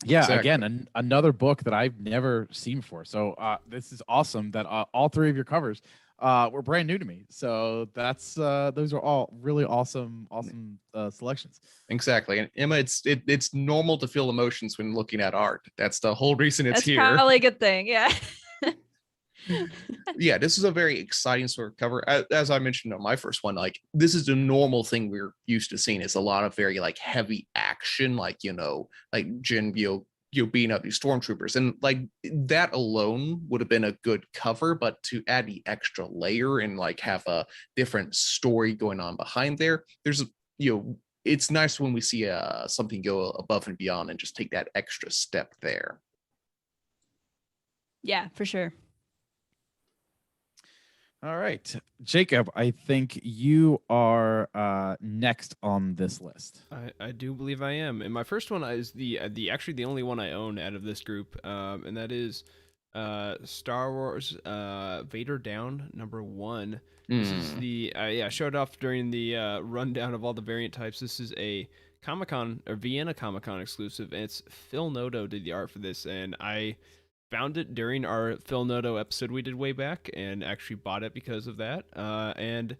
S1: Yeah,
S3: Exactly.
S1: again, another book that I've never seen before. So this is awesome that all 3 of your covers were brand new to me. So that's those are all really awesome selections.
S3: Exactly. And Emma, it's normal to feel emotions when looking at art. That's the whole reason it's
S2: That's
S3: here.
S2: probably a good thing. Yeah.
S3: Yeah, this is a very exciting sort of cover. As I mentioned on my first one, like this is the normal thing we're used to seeing. It's a lot of very like heavy action, like like Jyn, beating up these stormtroopers, and like that alone would have been a good cover. But to add the extra layer and like have a different story going on behind there's it's nice when we see something go above and beyond and just take that extra step there.
S2: Yeah, for sure.
S1: All right, Jacob, I think you are next on this list.
S4: I do believe I am, and my first one is the actually the only one I own out of this group, and that is Star Wars Vader Down #1. This is the I showed off during the rundown of all the variant types. This is a Comic-Con or Vienna Comic-Con exclusive, and it's Phil Noto did the art for this, and I found it during our Phil Noto episode we did way back, and actually bought it because of that. And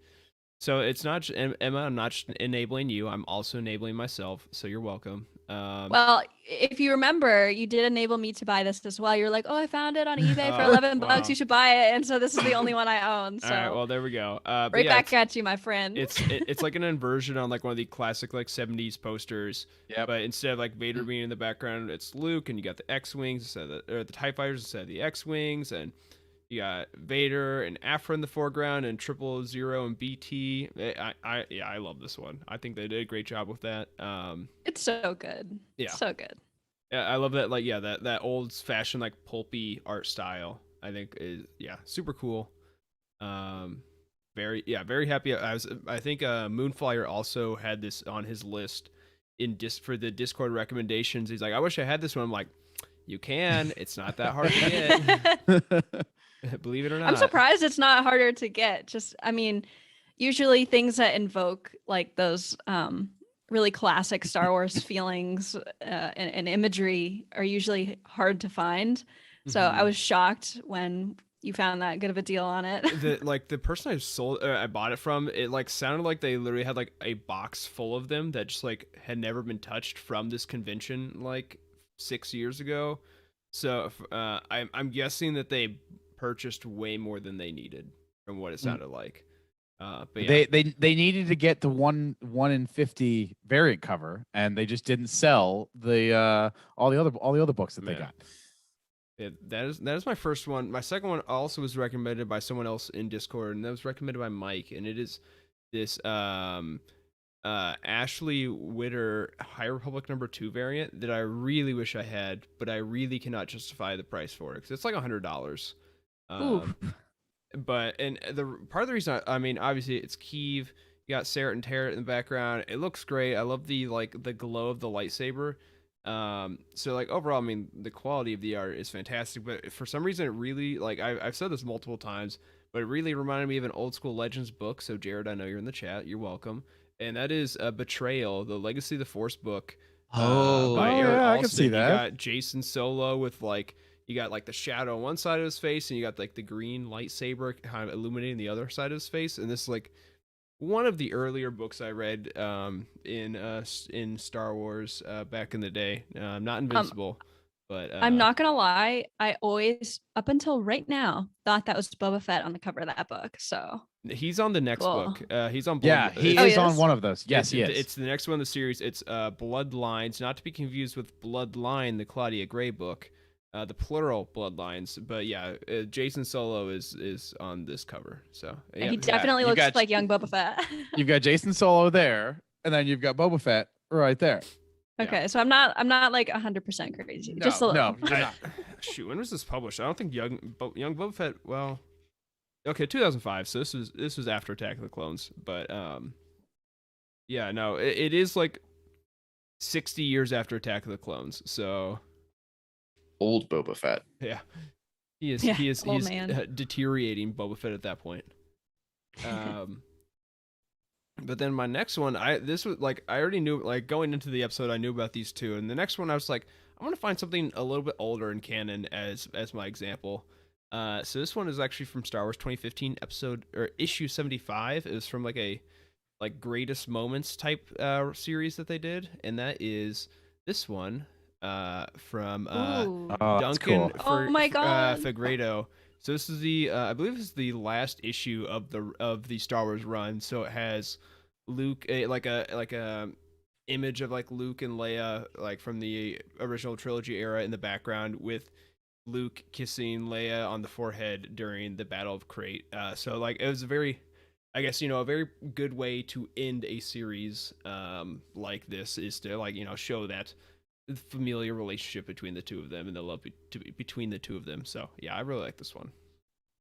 S4: so it's not Emma. I'm not just enabling you. I'm also enabling myself. So you're welcome.
S2: Well, if you remember, you did enable me to buy this as well. You're like, "Oh, I found it on eBay for
S4: Oh,
S2: 11 bucks.
S4: wow.
S2: You should buy it." And so this is the only one I own. So
S4: All right. Well, there we go. But
S2: right
S4: yeah,
S2: back at you, my friend.
S4: it's like an inversion on like one of the classic like 70s posters.
S1: Yep.
S4: But instead of like Vader being in the background, it's Luke, and you got the X-wings instead of the TIE fighters instead of the X-wings, and you got Vader and Afra in the foreground, and 000 and BT. I love this one. I think they did a great job with that.
S2: It's so good.
S4: Yeah.
S2: So good.
S4: Yeah, I love that. Like, yeah, that old fashioned like pulpy art style. I think is super cool. Very happy. I think Moonflyer also had this on his list for the Discord recommendations. He's like, I wish I had this one. I'm like, you can. It's not that hard to get. Believe it or not.
S2: I'm surprised it's not harder to get. Just, I mean, usually things that invoke like those really classic Star Wars feelings and imagery are usually hard to find. So I was shocked when you found that good of a deal on it.
S4: The person I bought it from, it like sounded like they literally had like a box full of them that just like had never been touched from this convention like 6 years ago. So I'm guessing that they purchased way more than they needed from what it sounded like. But yeah.
S1: They needed to get the 1 in 50 variant cover, and they just didn't sell the all the other books that they got.
S4: Yeah, that is my first one. My second one also was recommended by someone else in Discord, and that was recommended by Mike, and it is this Ashley Witter High Republic #2 variant that I really wish I had, but I really cannot justify the price for it because it's like $100.
S2: Ooh.
S4: But the part of the reason I mean, obviously it's Keeve. You got Sarah and Tarrant in the background. It looks great. I love the glow of the lightsaber. So like overall, I mean, the quality of the art is fantastic. But for some reason, it really like I've said this multiple times, but it really reminded me of an old school Legends book. So Jared, I know you're in the chat. You're welcome. And that is Betrayal, the Legacy of the Force book. By Eric
S1: yeah, I can
S4: Alston.
S1: see that.
S4: You got Jason Solo with like. You got like the shadow on one side of his face, and you got like the green lightsaber kind of illuminating the other side of his face. And this is like one of the earlier books I read in Star Wars back in the day. Not Invincible, but
S2: I'm not gonna lie. I always, up until right now, thought that was Boba Fett on the cover of that book. So
S4: he's on the next
S2: Cool.
S4: book. He's on.
S1: Yeah, he
S2: Oh,
S1: is
S2: he
S1: on
S2: is?
S1: one of those. Yes, he is.
S4: It's the next one in the series. It's Bloodlines, not to be confused with Bloodline, the Claudia Gray book. The plural Bloodlines, but yeah, Jason Solo is on this cover. So yeah,
S2: he definitely
S1: you
S2: looks
S1: got-
S2: like young Boba Fett.
S1: You've got Jason Solo there, and then you've got Boba Fett right there.
S2: Okay, so I'm not like 100% crazy. Just a little.
S1: No, you're not.
S4: Shoot, when was this published? I don't think young Boba Fett. Well, okay, 2005. So this was after Attack of the Clones, but yeah, no, it is like 60 years after Attack of the Clones. So
S3: Old Boba Fett.
S4: yeah, he is
S2: Yeah,
S4: he's
S2: old man.
S4: deteriorating Boba Fett at that point. But then my next one, this was like I already knew, like going into the episode, I knew about these two, and the next one I was like, I want to find something a little bit older in canon as my example. So this one is actually from Star Wars 2015 issue 75. It was from like a greatest moments type series that they did, and that is this one from
S2: Ooh.
S1: Oh, that's
S4: Duncan
S1: cool.
S2: Oh my God.
S4: Fegredo. So this is the I believe this is the last issue of the Star Wars run. So it has Luke like a image of like Luke and Leia like from the original trilogy era in the background with Luke kissing Leia on the forehead during the Battle of Crate. So like it was a very, I guess, a very good way to end a series like this is to like, show that familiar relationship between the two of them and the love between the two of them. So yeah, I really like this one.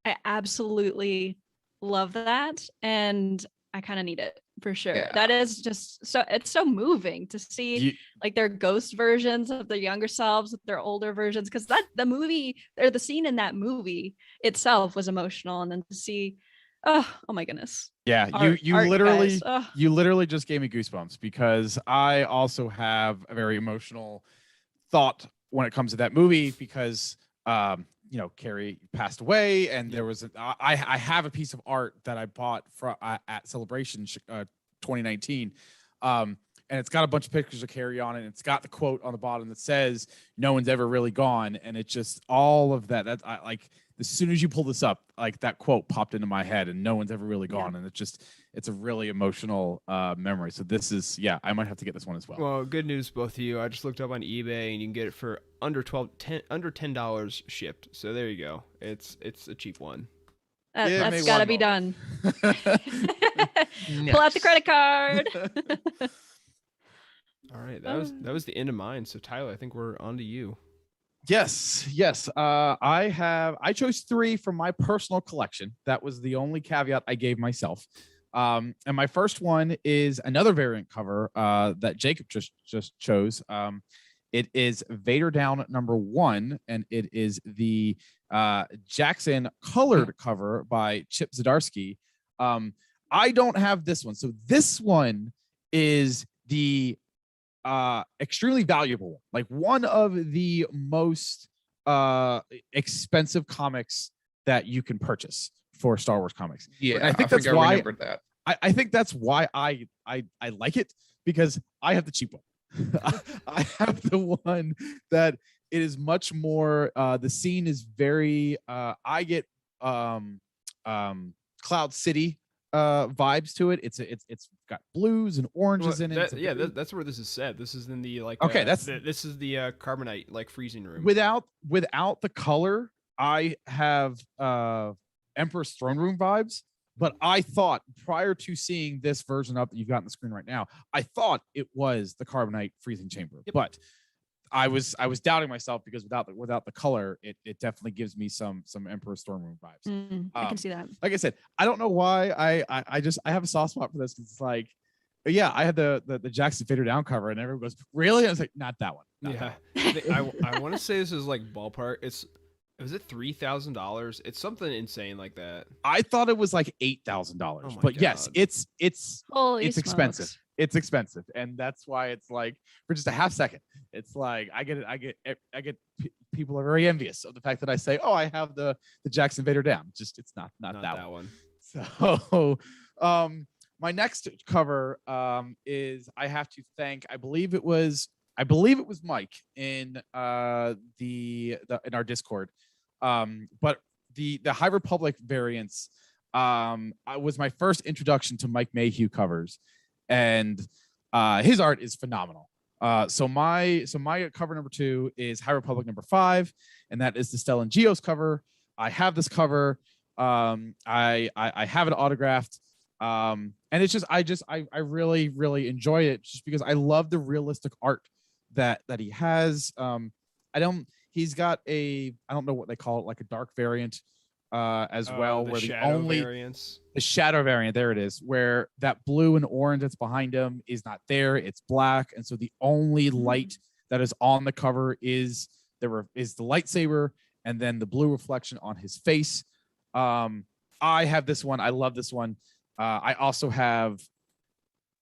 S2: I absolutely love that. And I kind of need it for sure.
S3: Yeah.
S2: That is just so, it's so moving to see
S1: You,
S2: like their ghost versions of their younger selves, their older versions. Cause that the movie or the scene in that movie itself was emotional. And then to see, oh my goodness.
S1: yeah,
S2: Art-
S1: you
S2: art,
S1: literally
S2: guys. Ugh.
S1: you literally just gave me goosebumps because I also have a very emotional thought when it comes to that movie because Carrie passed away and there was I have a piece of art that I bought from at Celebration 2019 and it's got a bunch of pictures of Carrie on it and it's got the quote on the bottom that says no one's ever really gone, and it's just all of that I like as soon as you pull this up, like that quote popped into my head and no one's ever really gone. And it's a really emotional memory. So this is, I might have to get this one as well.
S4: Well, good news, both of you. I just looked up on eBay and you can get it for under $10 shipped. So there you go. It's a cheap one.
S1: Yeah,
S2: That's
S1: may
S2: got to
S1: want
S2: be
S1: more.
S2: done. Pull out the credit card.
S4: All right, that was the end of mine. So Tyler, I think we're on to you.
S1: Yes. I chose 3 from my personal collection. That was the only caveat I gave myself. And my first one is another variant cover that Jacob just chose. It is Vader Down #1, and it is the Jackson colored cover by Chip Zdarsky. I don't have this one, so this one is the extremely valuable, like one of the most expensive comics that you can purchase for Star Wars comics.
S3: Yeah,
S1: I think that's
S3: I
S1: why
S3: remembered that.
S1: I think that's why I like it, because I have the cheap one. I have the one that it is much more the scene is very I get Cloud City vibes to it. It's got blues and oranges in it.
S4: That's where this is set. This is in the this is the Carbonite like freezing room.
S1: Without the color, I have Emperor's Throne Room vibes. But I thought prior to seeing this version up that you've got on the screen right now, I thought it was the Carbonite freezing chamber.
S4: Yep.
S1: But I was doubting myself because without the color, it definitely gives me some Emperor's Throne Room vibes.
S2: I can see that.
S1: Like I said, I don't know why I have a soft spot for this. It's like, yeah, I had the Jackson Vader Down cover, and everyone goes, "Really?" I was like, "Not that one." Not
S4: Yeah,
S1: that one.
S4: I want to say this is like ballpark. Was it $3,000? It's something insane like that.
S1: I thought it was like $8,000,
S4: Oh my
S1: but yes,
S4: God.
S1: it's
S2: Holy
S1: it's
S2: smokes.
S1: expensive. It's expensive, and that's why it's like for just a half second, it's like I get people are very envious of the fact that I say, "Oh, I have the Jackson Vader Down." Just it's not that one. So, my next cover is I have to thank. I believe it was Mike in in our Discord. But the High Republic variants was my first introduction to Mike Mayhew covers, and his art is phenomenal. So my cover #2 is High Republic #5, and that is the Stellan Geos cover. I have this cover. I have it autographed. And it's just I really enjoy it just because I love the realistic art that he has. He's got I don't know what they call it, like a dark variant as well, where the only
S4: variants.
S1: The shadow variant, there it is, where that blue and orange that's behind him is not there, it's black, and so the only light that is on the cover is the lightsaber and then the blue reflection on his face. I have this one. I love this one. I also have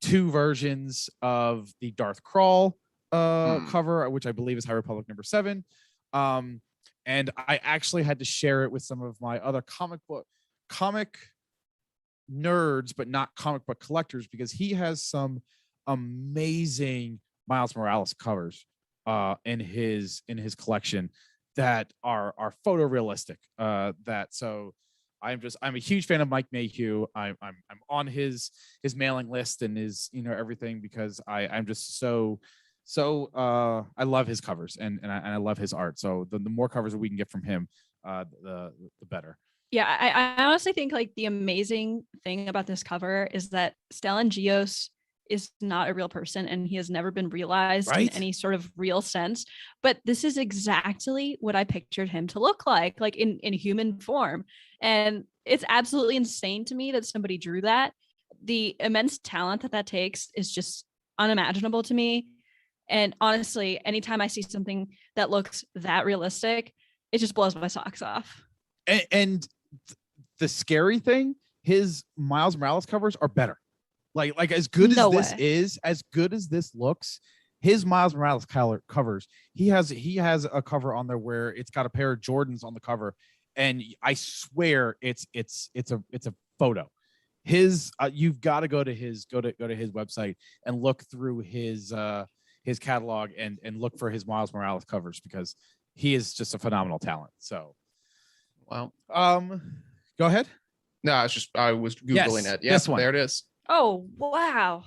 S1: 2 versions of the Darth Krall cover, which I believe is High Republic #7. And I actually had to share it with some of my other comic nerds, but not comic book collectors, because he has some amazing Miles Morales covers in his collection that are photorealistic. So I'm a huge fan of Mike Mayhew. I'm on his mailing list and his everything, because I'm just so I love his covers and I love his art. So the more covers that we can get from him, the better.
S2: Yeah, I honestly think like the amazing thing about this cover is that Stellan Geos is not a real person and he has never been realized in
S1: Right?
S2: any sort of real sense. But this is exactly what I pictured him to look like in human form. And it's absolutely insane to me that somebody drew that. The immense talent that takes is just unimaginable to me. And honestly, anytime I see something that looks that realistic, it just blows my socks off.
S1: And the scary thing, his Miles Morales covers are better. Like as good
S2: No
S1: as this
S2: way.
S1: is, as good as this looks, his Miles Morales covers, he has a cover on there where it's got a pair of Jordans on the cover, and I swear it's a photo. His you've got to go to his website and look through his catalog and look for his Miles Morales covers, because he is just a phenomenal talent. So
S3: Wow.
S1: go ahead.
S3: No, I was Googling
S1: Yes,
S3: it. Yeah,
S1: this one.
S3: there it is.
S2: Oh, wow.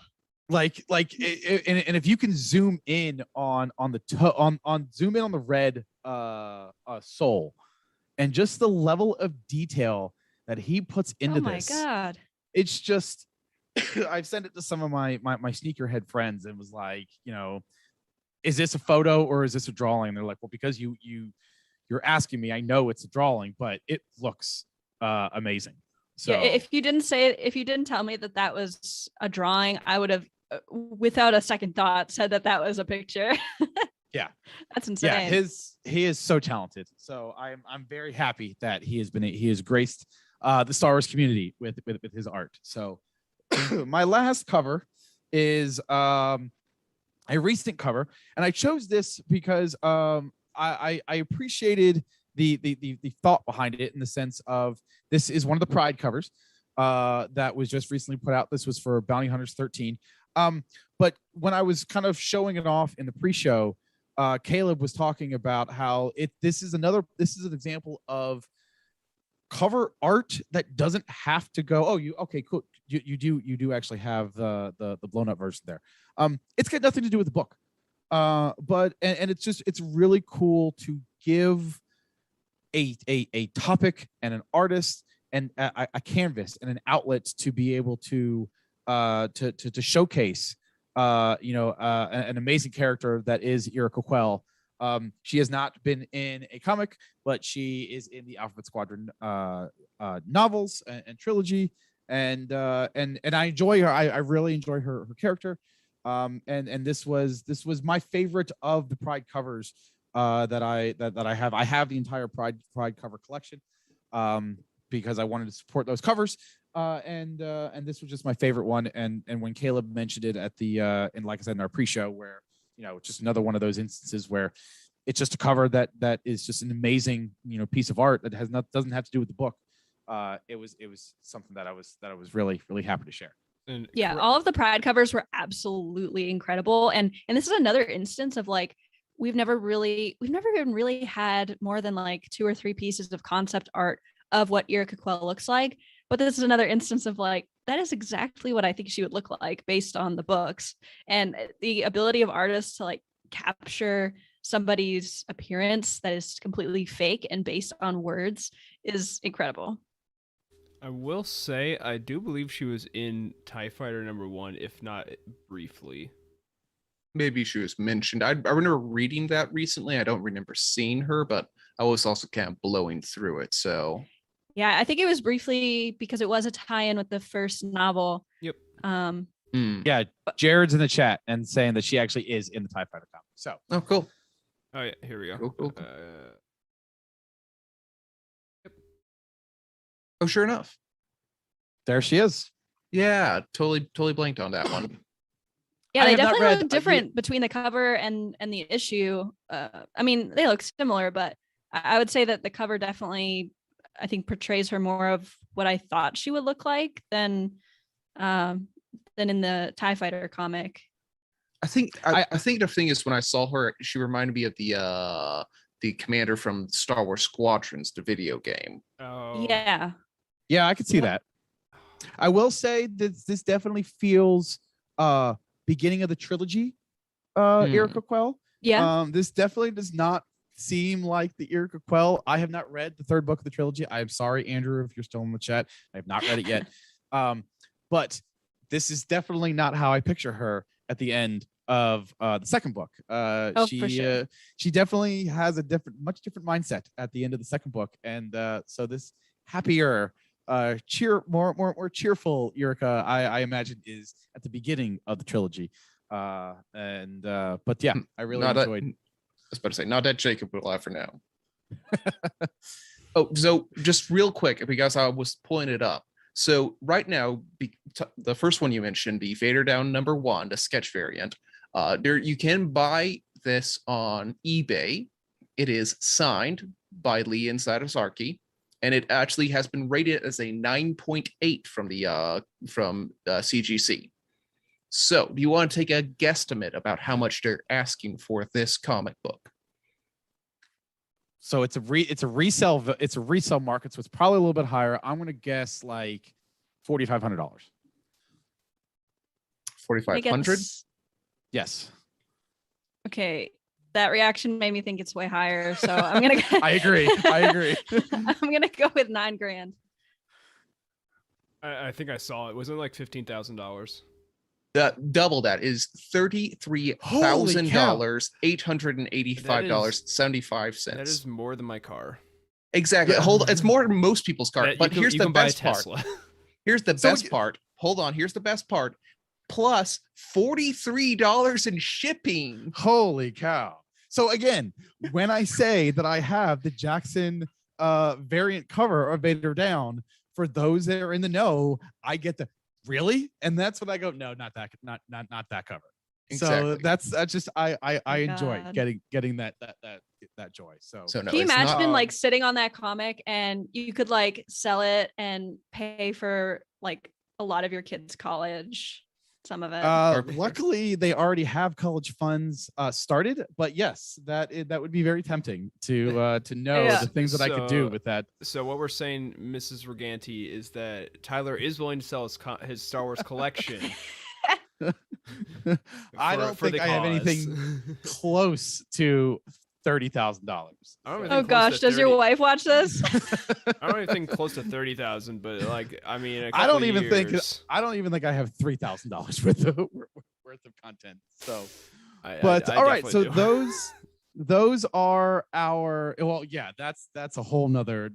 S1: And if you can zoom in on zoom in on the red soul, and just the level of detail that he puts into
S2: Oh my
S1: this,
S2: God.
S1: it's just I've sent it to some of my sneakerhead friends and was like, is this a photo or is this a drawing? And they're like, well, because you're asking me, I know it's a drawing, but it looks amazing. So
S2: Yeah, if you didn't tell me that that was a drawing, I would have, without a second thought, said that that was a picture.
S1: Yeah.
S2: That's insane.
S1: yeah, he is so talented. So I'm very happy that he has graced the Star Wars community with his art. So my last cover is a recent cover, and I chose this because I appreciated the thought behind it, in the sense of this is one of the Pride covers that was just recently put out. This was for Bounty Hunters 13. But when I was kind of showing it off in the pre-show, Caleb was talking about how this is an example of cover art that doesn't have to go, okay, cool, you do actually have the blown up version there. It's got nothing to do with the book, but it's really cool to give a topic and an artist and a canvas and an outlet to be able to showcase an amazing character that is Yrica Quell. She has not been in a comic, but she is in the Alphabet Squadron novels and trilogy, and I enjoy her. I really enjoy her character. And this was my favorite of the Pride covers that I have. I have the entire Pride cover collection because I wanted to support those covers. And this was just my favorite one. And when Caleb mentioned it at the and like I said in our pre-show, where just another one of those instances where it's just a cover that is just an amazing piece of art that doesn't have to do with the book. It was something that I was really happy to share.
S4: And
S2: Yeah, all of the Pride covers were absolutely incredible. And this is another instance of like, we've never even really had more than like 2 or 3 pieces of concept art of what Yrica Quell looks like. But this is another instance of like, that is exactly what I think she would look like based on the books. And the ability of artists to like capture somebody's appearance that is completely fake and based on words is incredible.
S4: I will say, I do believe she was in TIE Fighter #1, if not briefly.
S3: Maybe she was mentioned. I remember reading that recently. I don't remember seeing her, but I was also kind of blowing through it. So
S2: Yeah, I think it was briefly because it was a tie-in with the first novel.
S4: Yep.
S1: Yeah, Jared's in the chat and saying that she actually is in the TIE Fighter comic. So
S3: oh, cool.
S4: Oh yeah, here we go.
S3: Cool. Oh, sure enough.
S1: there she is.
S3: Yeah, totally blanked on that one.
S2: Yeah,
S1: I
S2: they
S1: have not
S2: definitely
S1: read-
S2: look different between the cover and the issue. I mean, they look similar, but I would say that the cover definitely, I think, portrays her more of what I thought she would look like than in the TIE Fighter comic.
S3: I think the thing is, when I saw her, she reminded me of the commander from Star Wars Squadrons, the video game.
S4: Oh.
S2: Yeah.
S1: Yeah, I could see that. I will say that this definitely feels beginning of the trilogy, Yrica Quell.
S2: Yeah.
S1: This definitely does not seem like the Yrica Quell. I have not read the 3rd book of the trilogy. I am sorry, Andrew, if you're still in the chat. I have not read it yet. But this is definitely not how I picture her at the end of the second book.
S2: For sure.
S1: She definitely has a much different mindset at the end of the second book, and so this happier, more cheerful Yurika, I imagine, is at the beginning of the trilogy. But yeah, I really
S3: Not
S1: enjoyed.
S3: I was about to say, not that Jacob will laugh for now. Oh, so just real quick, because I was pulling it up. So right now, the first one you mentioned, the Vader Down #1, the sketch variant, there you can buy this on eBay. It is signed by Lee and Sadazaki, and it actually has been rated as a 9.8 from the CGC. So, do you want to take a guesstimate about how much they're asking for this comic book?
S1: So it's a resale market, so it's probably a little bit higher. I'm gonna guess like $4,500.
S2: I think
S3: 4,500.
S2: it's-
S1: Yes,
S2: Okay, that reaction made me think it's way higher. So I'm gonna.
S1: I agree.
S2: I'm gonna go with $9,000.
S4: I think I saw it. Wasn't it like $15,000?
S3: Double that is $33,000, $885.75.
S4: That is more than my car.
S3: Exactly.
S1: Yeah.
S3: Hold on. It's more than most people's car.
S4: That-
S3: But
S4: you can-
S3: here's
S4: you
S3: the
S4: can buy a
S3: best part.
S4: Tesla.
S3: Here's the
S1: So
S3: best part. Hold on. Here's the best part. Plus $43 in shipping.
S1: Holy cow! So again, when I say that I have the Jackson variant cover of Vader Down, for those that are in the know, I get the really, and that's when I go, no, not that cover. So
S3: Exactly.
S1: that's just I enjoy
S2: God.
S1: getting that joy. So
S3: So no,
S2: Can you
S3: it's
S2: imagine
S3: not.
S2: like sitting on that comic and you could like sell it and pay for like a lot of your kids' college, some of it.
S1: luckily they already have college funds started, but yes, that would be very tempting to know
S2: Yeah.
S1: the things that I could do
S4: So-
S1: with that.
S4: So what we're saying, Mrs. Reganti, is that Tyler is willing to sell his Star Wars collection.
S1: I don't think
S4: the
S1: I have
S4: cause.
S1: anything close to $30,000.
S4: I don't even
S2: Oh
S4: think close
S2: gosh,
S4: to
S2: does your
S4: 30
S2: wife watch this?
S4: I don't even think close to 30,000, but like I mean,
S1: I don't even think
S4: years,
S1: I think I have $3,000 worth of content. So,
S4: I
S1: but all right, so
S4: definitely do.
S1: those are our, well, yeah, that's a whole nother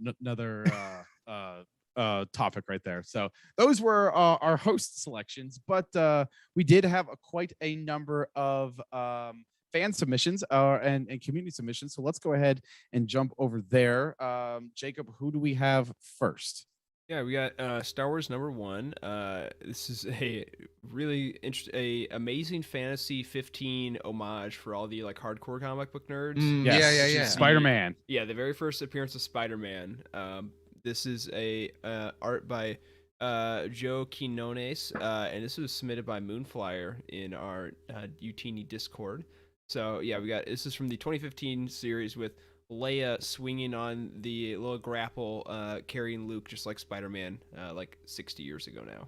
S1: topic right there. So those were our host selections, but we did have quite a number of fan submissions and community submissions. So let's go ahead and jump over there. Jacob, who do we have first?
S4: Yeah, we got Star Wars #1. This is a really amazing fantasy 15 homage for all the like hardcore comic book nerds.
S3: Yeah.
S1: Spider-Man.
S4: Yeah, the very first appearance of Spider-Man. This is a art by Joe Quinones, and this was submitted by Moonflyer in our Utini Discord. So yeah, this is from the 2015 series with Leia swinging on the little grapple, carrying Luke just like Spider-Man, like 60 years ago now.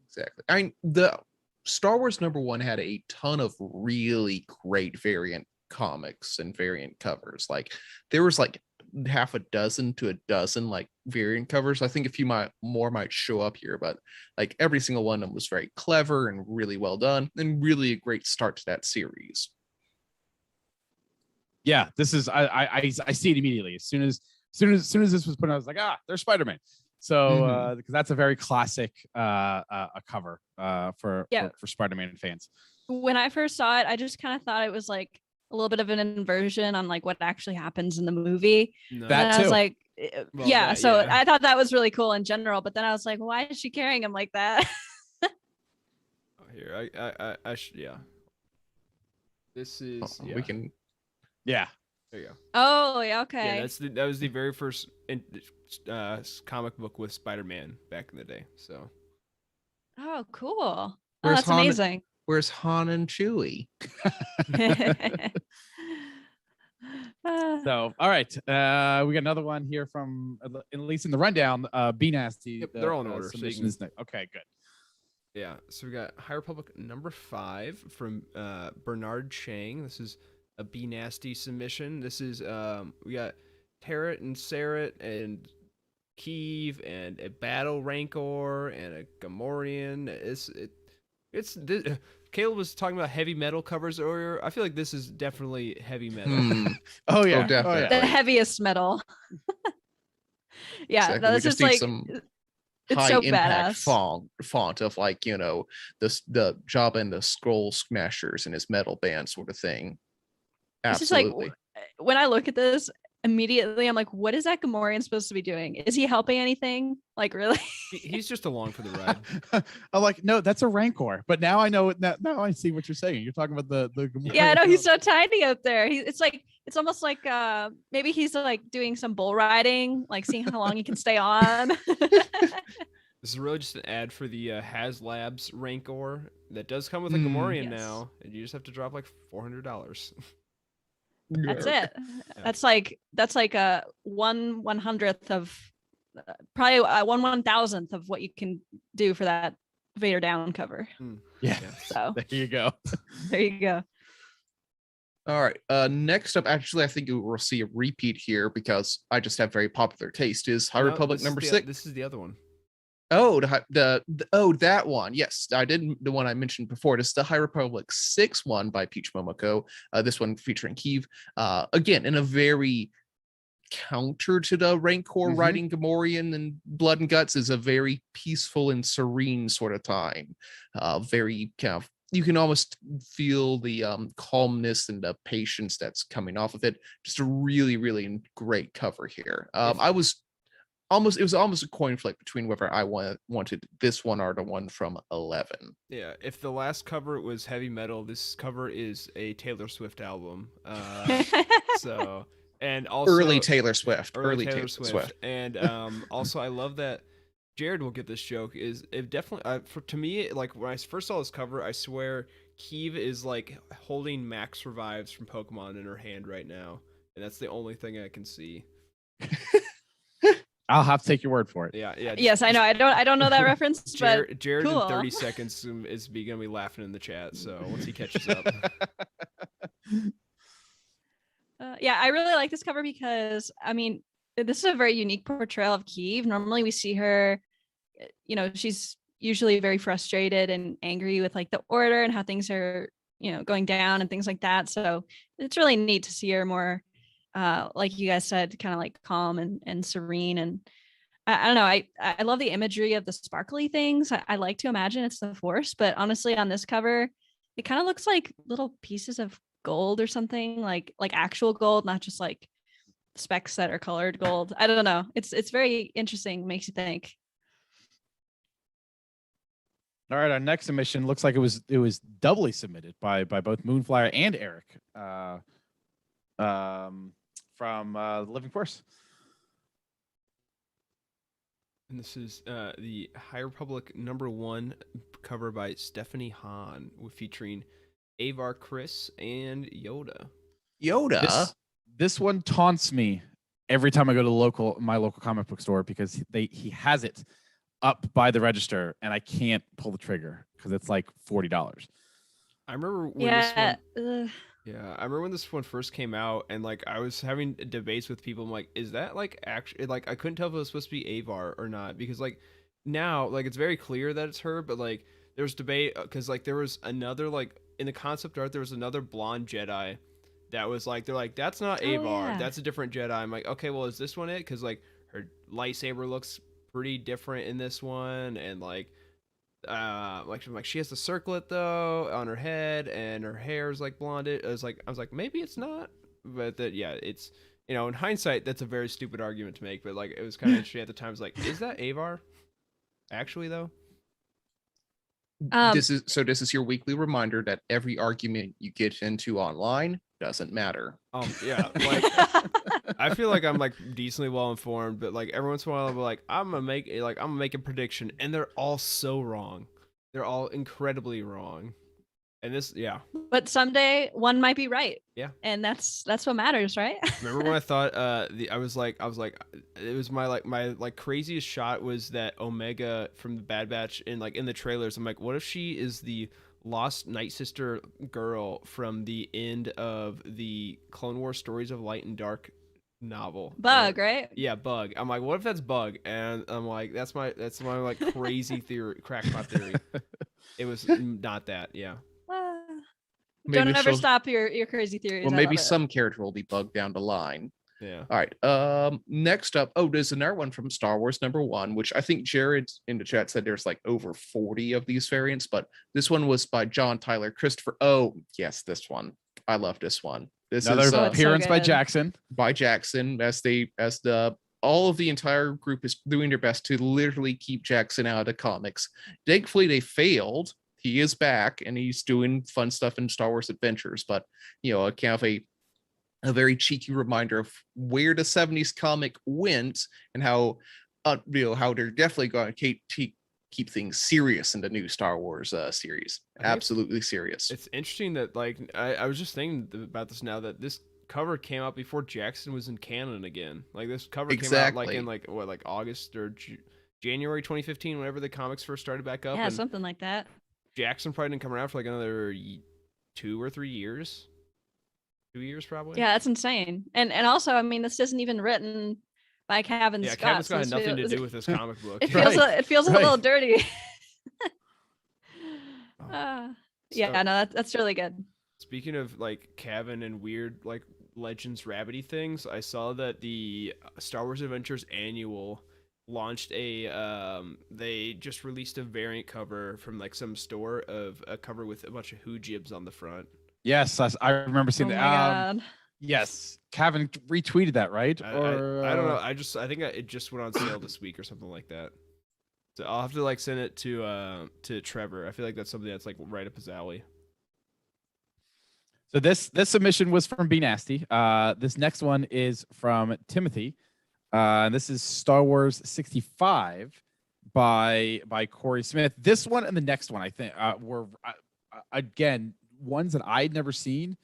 S3: Exactly. I mean, the Star Wars #1 had a ton of really great variant comics and variant covers. Like there was like half a dozen to a dozen like variant covers. I think a few more might show up here, but like every single one of them was very clever and really well done, and really a great start to that series.
S1: Yeah, this is I see it immediately. As soon as this was put out, I was like, there's Spider-Man. So because that's a very classic a cover for Spider-Man fans.
S2: When I first saw it, I just kind of thought it was like a little bit of an inversion on like what actually happens in the movie.
S4: No.
S1: That
S2: And I
S1: too.
S2: was like,
S4: Well,
S2: yeah.
S4: that-
S2: So
S4: yeah.
S2: I thought that was really cool in general. But then I was like, why is she carrying him like that?
S4: Here, yeah. This is
S3: We can.
S1: Yeah.
S4: there you go.
S2: Oh, yeah. Okay.
S4: Yeah, that was the very first comic book with Spider-Man back in the day. So
S2: Oh, cool. Oh,
S3: Where's
S2: that's
S3: Han-
S2: amazing.
S3: Where's Han and Chewie?
S1: So all right, we got another one here from at least in the rundown. Be Nasty.
S4: Yep, they're all in order, so you
S1: submission
S4: can-
S1: is next. Okay, good.
S4: yeah, so we got High Republic #5 from Bernard Chang. This is a Be Nasty submission. This is we got Tarrant and Sarat and Keeve and a Battle Rancor and a Gamorrean. Caleb was talking about heavy metal covers earlier. I feel like this is definitely heavy metal.
S1: Oh yeah,
S3: definitely.
S2: The
S1: yeah.
S2: heaviest metal. Yeah,
S3: Exactly.
S2: no,
S3: We
S2: this
S3: just
S2: is
S3: need
S2: like
S3: some
S2: it's
S3: high
S2: so
S3: impact
S2: badass.
S3: font of like, you know, the Jabba and the Scroll Smashers and his metal band sort of thing.
S2: It's just like
S3: Absolutely.
S2: when I look at this, immediately I'm like, what is that Gamorrean supposed to be doing? Is he helping anything? Like, really?
S4: He's just along for the ride.
S1: I'm like, no, that's a Rancor. But now I know it. Now I see what you're saying. You're talking about the
S2: Yeah, I know he's so tiny up there. It's almost like maybe he's like doing some bull riding, like seeing how long he can stay on.
S4: This is really just an ad for the HasLabs Rancor that does come with a
S3: Mm.
S4: Gamorrean
S2: Yes.
S4: now, and you just have to drop like $400.
S2: That's it. That's like a 1/100th of probably a 1/1000th of what you can do for that Vader down cover.
S1: Yeah.
S2: So
S1: There you go.
S2: there you go.
S3: All right. Next up, actually, I think we'll see a repeat here because I just have very popular taste. Is High
S4: No,
S3: Republic
S4: this is
S3: number
S4: the-
S3: 6?
S4: This is the other one.
S3: Oh, that one. Yes, I did the one I mentioned before. It's the High Republic 6 one by Peach Momoko. This one featuring Keeve. Again, in a very counter to the Rancor
S1: Mhm.
S3: riding Gamorrean and Blood and Guts, is a very peaceful and serene sort of time. Very kind of, you can almost feel the calmness and the patience that's coming off of it. Just a really, really great cover here. It was almost a coin flip between whether I wanted this one or the one from 11.
S4: Yeah, if the last cover was heavy metal, this cover is a Taylor Swift album. So, and also
S3: Early Taylor Swift.
S4: early Taylor Swift. And also I love that Jared will get this joke. Is it definitely to me, like when I first saw this cover, I swear Keeve is like holding Max Revives from Pokemon in her hand right now, and that's the only thing I can see.
S1: I'll have to take your word for it.
S4: Yeah, yeah.
S2: Yes, I know. I don't know that reference, but
S4: Jared
S2: cool.
S4: in 30 seconds is gonna be laughing in the chat. So once he catches up,
S2: yeah, I really like this cover because I mean, this is a very unique portrayal of Keeve. Normally, we see her, you know, she's usually very frustrated and angry with like the order and how things are, you know, going down and things like that. So it's really neat to see her more, like you guys said, kind of like calm and serene. And I don't know, I love the imagery of the sparkly things. I like to imagine it's the Force, but honestly, on this cover, it kind of looks like little pieces of gold or something, like actual gold, not just like specks that are colored gold. I don't know. It's very interesting. Makes you think.
S1: All right, our next submission looks like it was doubly submitted by both Moonflyer and Eric from Living Force.
S4: and this is the High Republic #1 cover by Stephanie Hahn, featuring Avar Chris and Yoda.
S3: Yoda.
S1: This one taunts me every time I go to my local comic book store because he has it up by the register and I can't pull the trigger because it's like $40.
S4: I remember when this one.
S2: Yeah.
S4: Yeah, I remember when this one first came out, and like I was having debates with people. I'm like, is that like actually like I couldn't tell if it was supposed to be Avar or not because like now like it's very clear that it's her, but like there was debate because like there was another like in the concept art there was another blonde Jedi that was like they're like that's not
S2: Oh,
S4: Avar,
S2: yeah.
S4: that's a different Jedi. I'm like, okay, well is this one it? Because like her lightsaber looks pretty different in this one, and like she has the circlet though on her head and her hair is like blonded. I was like maybe it's not, but that yeah, it's, you know, in hindsight that's a very stupid argument to make, but like it was kind of interesting at the time. It's like, is that Avar actually though?
S3: This is your weekly reminder that every argument you get into online doesn't matter.
S4: Yeah, like I feel like I'm like decently well informed, but like every once in a while I'll be like, I'm gonna make a prediction, and they're all so wrong. They're all incredibly wrong. And this, yeah.
S2: But someday one might be right.
S4: Yeah.
S2: And that's what matters, right?
S4: Remember when I thought I was like it was my craziest shot was that Omega from the Bad Batch in the trailers. I'm like, what if she is the lost Night Sister girl from the end of the Clone Wars Stories of Light and Dark novel?
S2: Bug, right?
S4: Yeah, Bug. I'm like, what if that's Bug? And I'm like, that's my like crazy theory, crackpot theory. It was not that. Yeah.
S2: Ah.
S3: Maybe
S2: Don't ever
S3: she'll-
S2: stop your crazy theories.
S3: Well,
S2: I
S3: maybe
S2: love it.
S3: some character will be bugged down the line.
S4: Yeah.
S3: All right. Next up, there's another one from Star Wars #1, which I think Jared in the chat said there's like over 40 of these variants, but this one was by John Tyler Christopher. Oh, yes, this one. I love this one. This
S1: Another
S3: is
S2: Oh, it's so
S1: appearance by
S2: good.
S1: Jackson.
S3: by Jackson as the all of the entire group is doing their best to literally keep Jackson out of the comics. Thankfully, they failed. He is back and he's doing fun stuff in Star Wars Adventures, but a kind of a very cheeky reminder of where the 70s comic went and how how they're definitely going to keep things serious in the new Star Wars series.
S4: I think it's-
S3: Absolutely serious.
S4: It's interesting that like I was just thinking about this now that this cover came out before Jackson was in canon again. Like this cover came out like
S3: Exactly.
S4: in like August or January 2015, whenever the comics first started back up.
S2: Yeah,
S4: and
S2: something like that.
S4: Jackson probably didn't come around for like another 2 or 3 years. 2 years probably.
S2: Yeah, that's insane. And also, I mean, this isn't even written by Kevin
S4: Yeah,
S2: Scott.
S4: Kevin
S2: so
S4: Scott had
S2: this
S4: nothing to
S2: feels-
S4: do with this comic book.
S2: It feels
S1: Right,
S2: it feels a
S1: right.
S2: little dirty.
S4: Oh.
S2: Yeah,
S4: So-
S2: no, that's really good.
S4: Speaking of like Cavan and weird like Legends rabbity things, I saw that the Star Wars Adventures Annual launched they just released a variant cover from like some store of a cover with a bunch of Who jibs on the front.
S1: Yes, I remember
S2: Oh
S1: seeing
S2: my
S1: that.
S2: god.
S1: Yes, Kevin retweeted that, right?
S4: I don't know. I think it just went on sale this week or something like that. So I'll have to like send it to Trevor. I feel like that's something that's like right up his alley.
S1: So this submission was from B Nasty. This next one is from Timothy. This is Star Wars 65 by Corey Smith. This one and the next one I think were again ones that I'd never seen,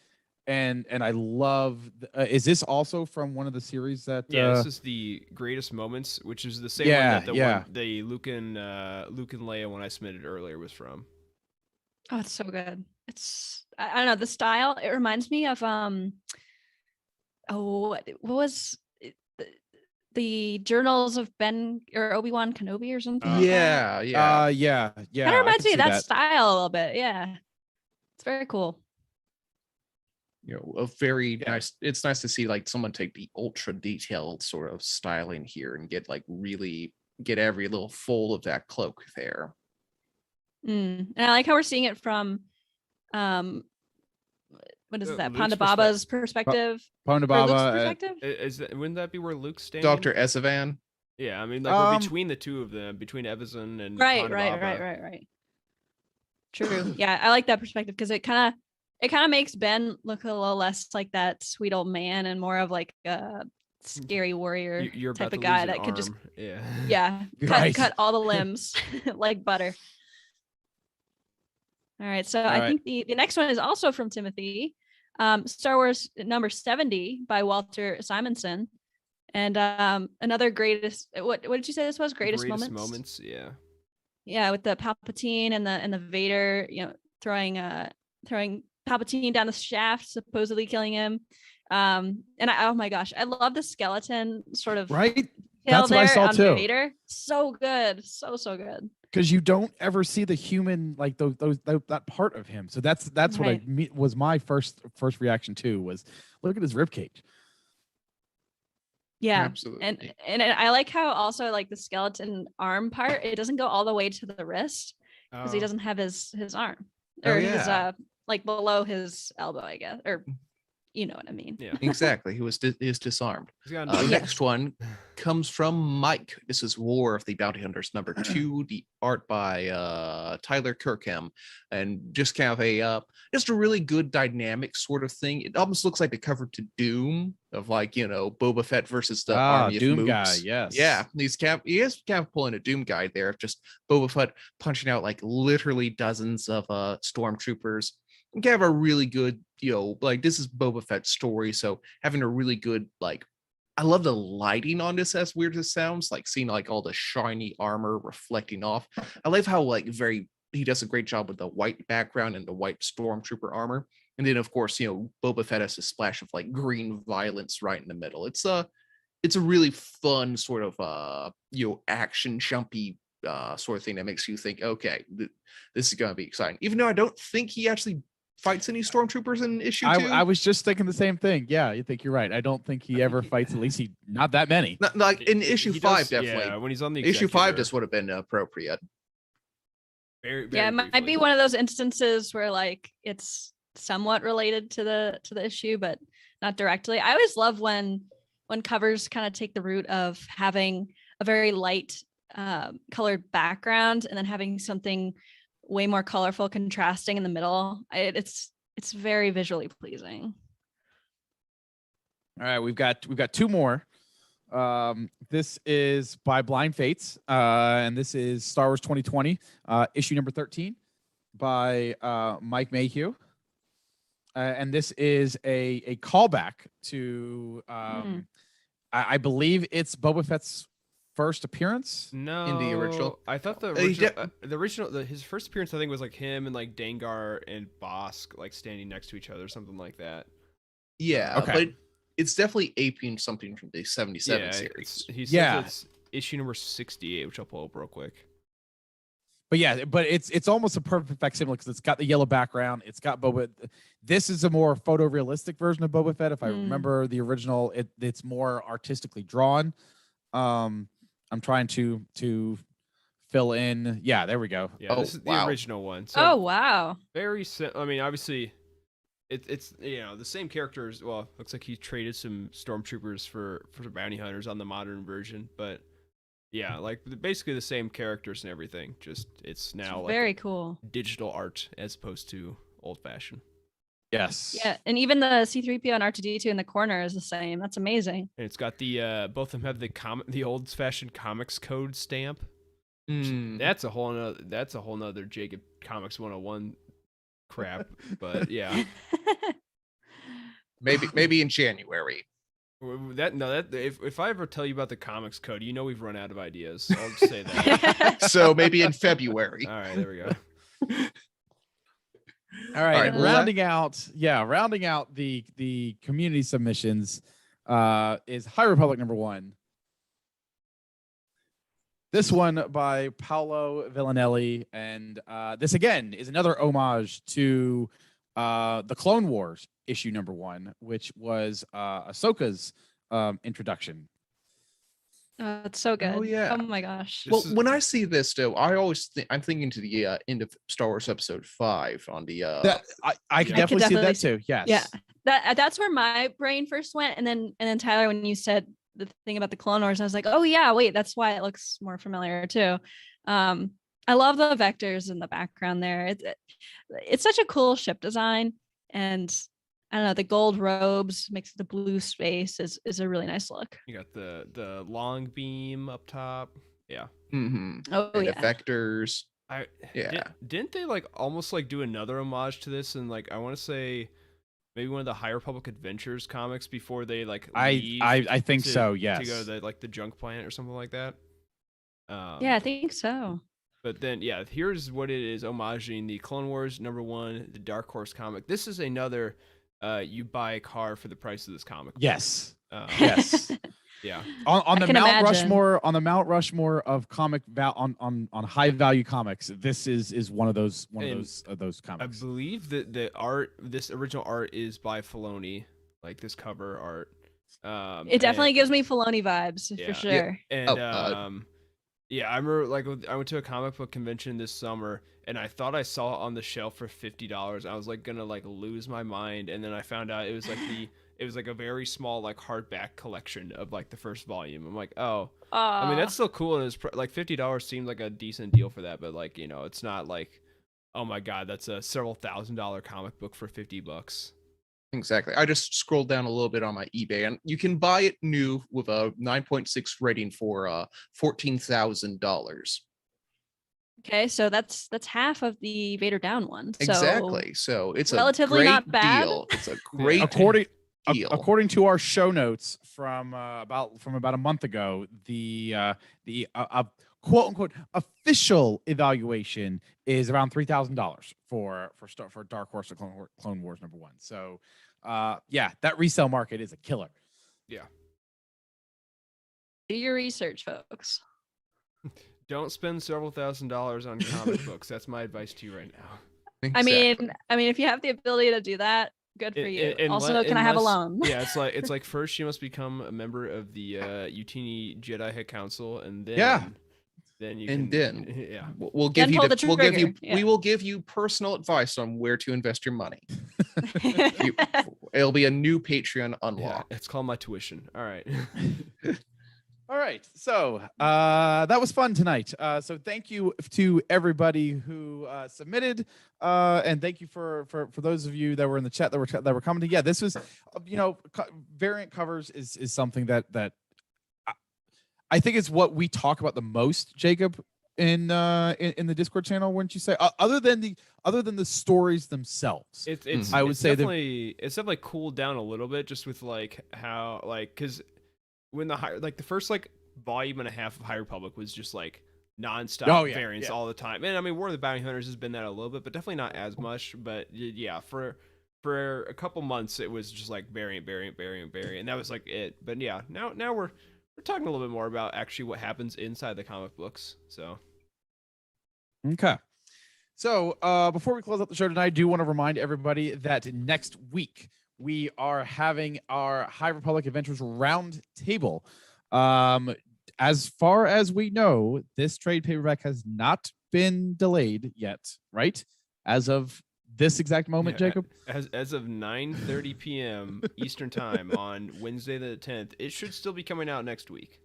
S1: and I love. Is this also from one of the series that?
S4: Yeah, this is the Greatest Moments, which is the same
S1: Yeah,
S4: one that
S1: yeah.
S4: the Luke and Leia one I submitted earlier was from.
S2: Oh, it's so good. It's I don't know the style. It reminds me of what was it? The Journals of Ben or Obi-Wan Kenobi or something. like that?
S3: yeah.
S1: yeah.
S2: Kind of
S1: I
S2: reminds
S1: can
S2: me of
S1: see
S2: that style a little bit. Yeah, it's very cool.
S3: A very nice. It's nice to see like someone take the ultra detailed sort of styling here and get like really get every little fold of that cloak there.
S2: And I like how we're seeing it from, what is that?
S4: Luke's
S2: Ponda Baba's perspective.
S1: Ponda
S2: Or Luke's
S1: Baba.
S2: perspective.
S4: Wouldn't that be where Luke's standing?
S3: Dr. Ezevan.
S4: Yeah, I mean, like we're
S1: Um,
S4: between the two of them, between Evazan and
S2: Right.
S4: Ponda Baba.
S2: Right. True. Yeah, I like that perspective because it kind of makes Ben look a little less like that sweet old man and more of like a scary warrior
S4: You're
S2: type
S4: about
S2: of
S4: to
S2: guy
S4: lose
S2: that
S4: an
S2: could just
S4: arm. Yeah.
S2: yeah
S1: Right.
S2: cut all the limbs like butter. All right, so I
S1: right.
S2: think the next one is also from Timothy, Star Wars number 70 by Walter Simonson, and another greatest. What did you say this was? Greatest moments.
S4: Yeah.
S2: Yeah, with the Palpatine and the Vader, throwing Palpatine down the shaft, supposedly killing him. And oh my gosh, I love the skeleton sort of
S1: Right?
S2: detail
S1: That's what I
S2: there
S1: saw
S2: on
S1: too.
S2: Vader. So good, so good.
S1: Because you don't ever see the human like that part of him. So that's what
S2: Right.
S1: was my first reaction to was look at his ribcage.
S2: Yeah,
S3: Absolutely.
S2: and I like how also like the skeleton arm part, it doesn't go all the way to the wrist because he doesn't have his arm
S3: Oh,
S2: or his
S3: yeah.
S2: like below his elbow, I guess, or you know what I mean.
S4: Yeah.
S3: Exactly. He is disarmed.
S4: He's got
S3: The
S4: a-
S3: next one comes from Mike. This is War of the Bounty Hunters number 2, the art by Tyler Kirkham, and just kind of a really good dynamic sort of thing. It almost looks like the cover to Doom of like Boba Fett versus the army
S1: Doom
S3: of
S1: guy,
S3: mooks.
S1: yes.
S3: Yeah, he is kind of pulling a Doom guy there of just Boba Fett punching out like literally dozens of stormtroopers. And kind of a really good, like this is Boba Fett's story, so having a really good like I love the lighting on this, as weird as it sounds, like seeing like all the shiny armor reflecting off. I love how like he does a great job with the white background and the white stormtrooper armor. And then of course, Boba Fett has a splash of like green violence right in the middle. It's a really fun sort of action jumpy sort of thing that makes you think, okay, this is going to be exciting. Even though I don't think he actually fights any stormtroopers in issue 2.
S1: I was just thinking the same thing. Yeah, you think you're right. I don't think he ever fights. At least not that many.
S3: Not, like in issue
S4: He
S3: 5,
S4: does-
S3: definitely.
S4: Yeah, when he's on the
S3: Issue 5
S4: executor.
S3: just would have been appropriate.
S4: Very,
S2: Yeah,
S4: very
S2: it might
S4: briefly.
S2: be one of those instances where like it's somewhat related to the issue, but not directly. I always love when covers kind of take the route of having a very light colored background and then having something way more colorful contrasting in the middle. It's very visually pleasing.
S1: All right, we've got 2 more. This is by Blind Fates, and this is Star Wars 2020, issue number 13 by Mike Mayhew. And this is a callback to I believe it's Boba Fett's first appearance.
S4: No,
S3: original.
S4: I thought the
S3: He
S4: original, his first appearance, I think, was like him and like Dengar and Bosk like standing next to each other, something like that.
S3: Yeah,
S1: Okay.
S3: but it's definitely aping something from the 77
S4: Yeah,
S3: series.
S4: he says
S1: Yeah.
S4: it's issue number 68, which I'll pull up real quick.
S1: But yeah, but it's almost a perfect facsimile because it's got the yellow background. It's got Boba. This is a more photorealistic version of Boba Fett. If I remember the original, it's more artistically drawn. I'm trying to fill in. Yeah, there we go.
S4: Yeah,
S3: Oh,
S4: this is the
S3: wow.
S4: original one. So
S2: Oh wow.
S4: very I mean, obviously it's the same characters. Well, looks like he traded some stormtroopers for bounty hunters on the modern version, but yeah, like basically the same characters and everything. Just it's now like
S2: Very cool.
S4: digital art as opposed to old fashioned.
S1: Yes.
S2: Yeah, and even the C3PO and R2D2 in the corner is the same. That's amazing.
S4: And it's got the both of them have the old fashioned comics code stamp.
S3: Hmm.
S4: That's a whole nother Jacob Comics 101 crap. But yeah.
S3: Maybe in January.
S4: If I ever tell you about the comics code, you know we've run out of ideas. I'll just say that.
S3: So maybe in February.
S4: All right, there we go.
S1: All right,
S3: right,
S1: rounding out the community submissions is High Republic number 1. This one by Paolo Villanelli, and this again is another homage to the Clone Wars issue number 1, which was Ahsoka's introduction.
S2: It's so good.
S3: Oh, yeah.
S2: Oh my gosh.
S3: Well,
S4: This is-
S3: when I see this, though, I'm thinking to the end of Star Wars Episode 5 on the.
S1: I can
S4: Yeah.
S1: definitely see
S2: definitely
S1: that too. Yes.
S2: Yeah. That's where my brain first went, and then Tyler, when you said the thing about the Clone Wars, I was like, oh yeah, wait, that's why it looks more familiar too. I love the vectors in the background there. It's such a cool ship design, and I don't know, the gold robes mixed with the blue space is a really nice look.
S4: You got the long beam up top. Yeah.
S3: Mhm.
S2: Oh
S3: And
S2: yeah.
S3: effectors. Yeah.
S4: Didn't they like almost like do another homage to this? And like I want to say maybe one of the High Republic Adventures comics before they like leave
S1: I think
S4: to-
S1: so. Yes.
S4: to go to the junk planet or something like that.
S2: Yeah, I think so.
S4: But then, yeah, here's what it is homaging the Clone Wars number 1, the Dark Horse comic. This is another you buy a car for the price of this comic. book.
S1: Yes.
S4: Yes.
S1: Yes.
S4: Yeah.
S1: on
S2: I
S1: the
S2: can
S1: Mount
S2: imagine.
S1: Rushmore of comic on high value comics, this is one of those
S4: I
S1: comics.
S4: believe that the art, this original art, is by Filoni, like this cover art.
S2: It definitely
S4: and-
S2: gives me Filoni vibes
S4: Yeah.
S2: for sure.
S4: And
S3: Oh,
S4: yeah, I remember like I went to a comic book convention this summer, and I thought I saw it on the shelf for $50. I was like gonna like lose my mind, and then I found out it was like a very small like hardback collection of like the first volume. I'm like, oh, I mean that's still cool, and it's like $50 seemed like a decent deal for that, but like it's not like, oh my god, that's a several $1,000 comic book for $50.
S3: Exactly. I just scrolled down a little bit on my eBay, and you can buy it new with a 9.6 rating for $14,000.
S2: Okay, so that's half of the Vader Down one. So
S3: Exactly. So it's
S2: relatively
S3: a great
S2: not bad.
S3: deal. It's a great deal.
S1: According to our show notes from about a month ago, the quote unquote official evaluation is around $3,000 for Dark Horse or Clone Wars number 1. So yeah, that resale market is a killer.
S2: do your research, folks.
S4: Don't spend several $1,000s on comic books. That's my advice to you right now.
S2: I
S3: Exactly.
S2: mean, if you have the ability to do that, good for you. Also, can I have a loan?
S4: Yeah, it's like first you must become a member of the Utini Jedi Head Council, and then then you
S3: And
S4: can,
S3: then
S4: yeah.
S3: we'll give
S2: Then
S3: you
S2: pull
S3: the,
S2: the
S3: we'll give you
S2: trigger, yeah.
S3: we will give you personal advice on where to invest your money. It'll be a new Patreon
S4: Yeah,
S3: unlock.
S4: it's called my tuition. All right.
S1: All right. So that was fun tonight. So thank you to everybody who submitted, and thank you for those of you that were in the chat that were commenting. Yeah, this was, variant covers is something that I think is what we talk about the most, Jacob, in the Discord channel. Wouldn't you say? Other than the stories themselves,
S4: It's
S1: I would
S4: it's
S1: say that-
S4: definitely cooled down a little bit, just with like how, like, because when the first like volume and a half of High Republic was just like nonstop variants all the time. And I mean, War of the Bounty Hunters has been that a little bit, but definitely not as much. But yeah, for a couple months it was just like variant, and that was like it. But yeah, now we're talking a little bit more about actually what happens inside the comic books. So
S1: okay. So before we close out the show tonight, I do want to remind everybody that next week we are having our High Republic Adventures round table. As far as we know, this trade paperback has not been delayed yet, right? As of this exact moment,
S4: yeah,
S1: Jacob?
S4: as of 9:30 p.m. Eastern time on Wednesday the 10th, it should still be coming out next week.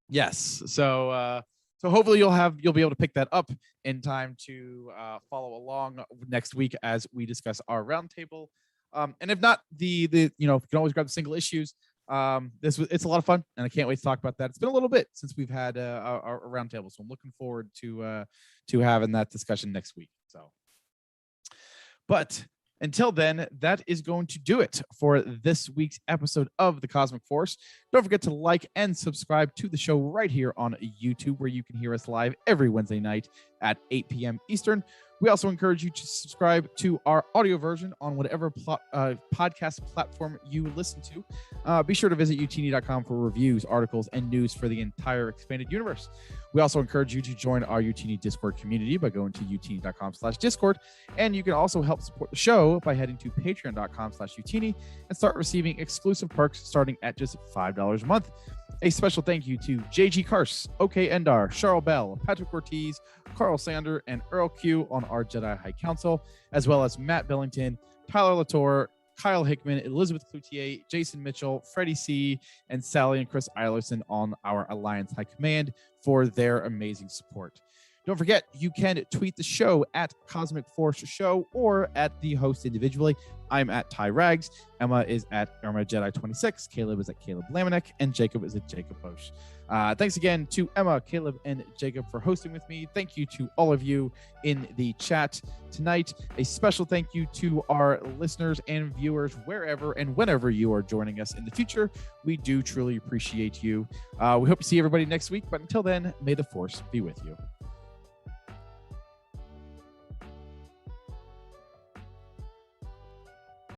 S1: Yes. So hopefully you'll be able to pick that up in time to follow along next week as we discuss our roundtable. And if not, you can always grab the single issues. It's a lot of fun, and I can't wait to talk about that. It's been a little bit since we've had our roundtable, so I'm looking forward to having that discussion next week. So, but until then, that is going to do it for this week's episode of The Cosmic Force. Don't forget to like and subscribe to the show right here on YouTube, where you can hear us live every Wednesday night at 8 p.m. Eastern. We also encourage you to subscribe to our audio version on whatever podcast platform you listen to. Be sure to visit utini.com for reviews, articles, and news for the entire expanded universe. We also encourage you to join our Utini Discord community by going to utini.com/Discord. And you can also help support the show by heading to patreon.com/Utini and start receiving exclusive perks starting at just $5 a month. A special thank you to JG Karst, OK Endar, Charles Bell, Patrick Ortiz, Carl Sander, and Earl Q on our Jedi High Council, as well as Matt Billington, Tyler Latour, Kyle Hickman, Elizabeth Cloutier, Jason Mitchell, Freddie C., and Sally and Chris Eilerson on our Alliance High Command for their amazing support. Don't forget, you can tweet the show at Cosmic Force Show or at the host individually. I'm at Ty Rags. Emma is at Irma Jedi 26. Caleb is at Caleb Lamanek, and Jacob is at Jacob Bosch. Thanks again to Emma, Caleb, and Jacob for hosting with me. Thank you to all of you in the chat tonight. A special thank you to our listeners and viewers wherever and whenever you are joining us in the future. We do truly appreciate you. We hope to see everybody next week, but until then, may the Force be with you.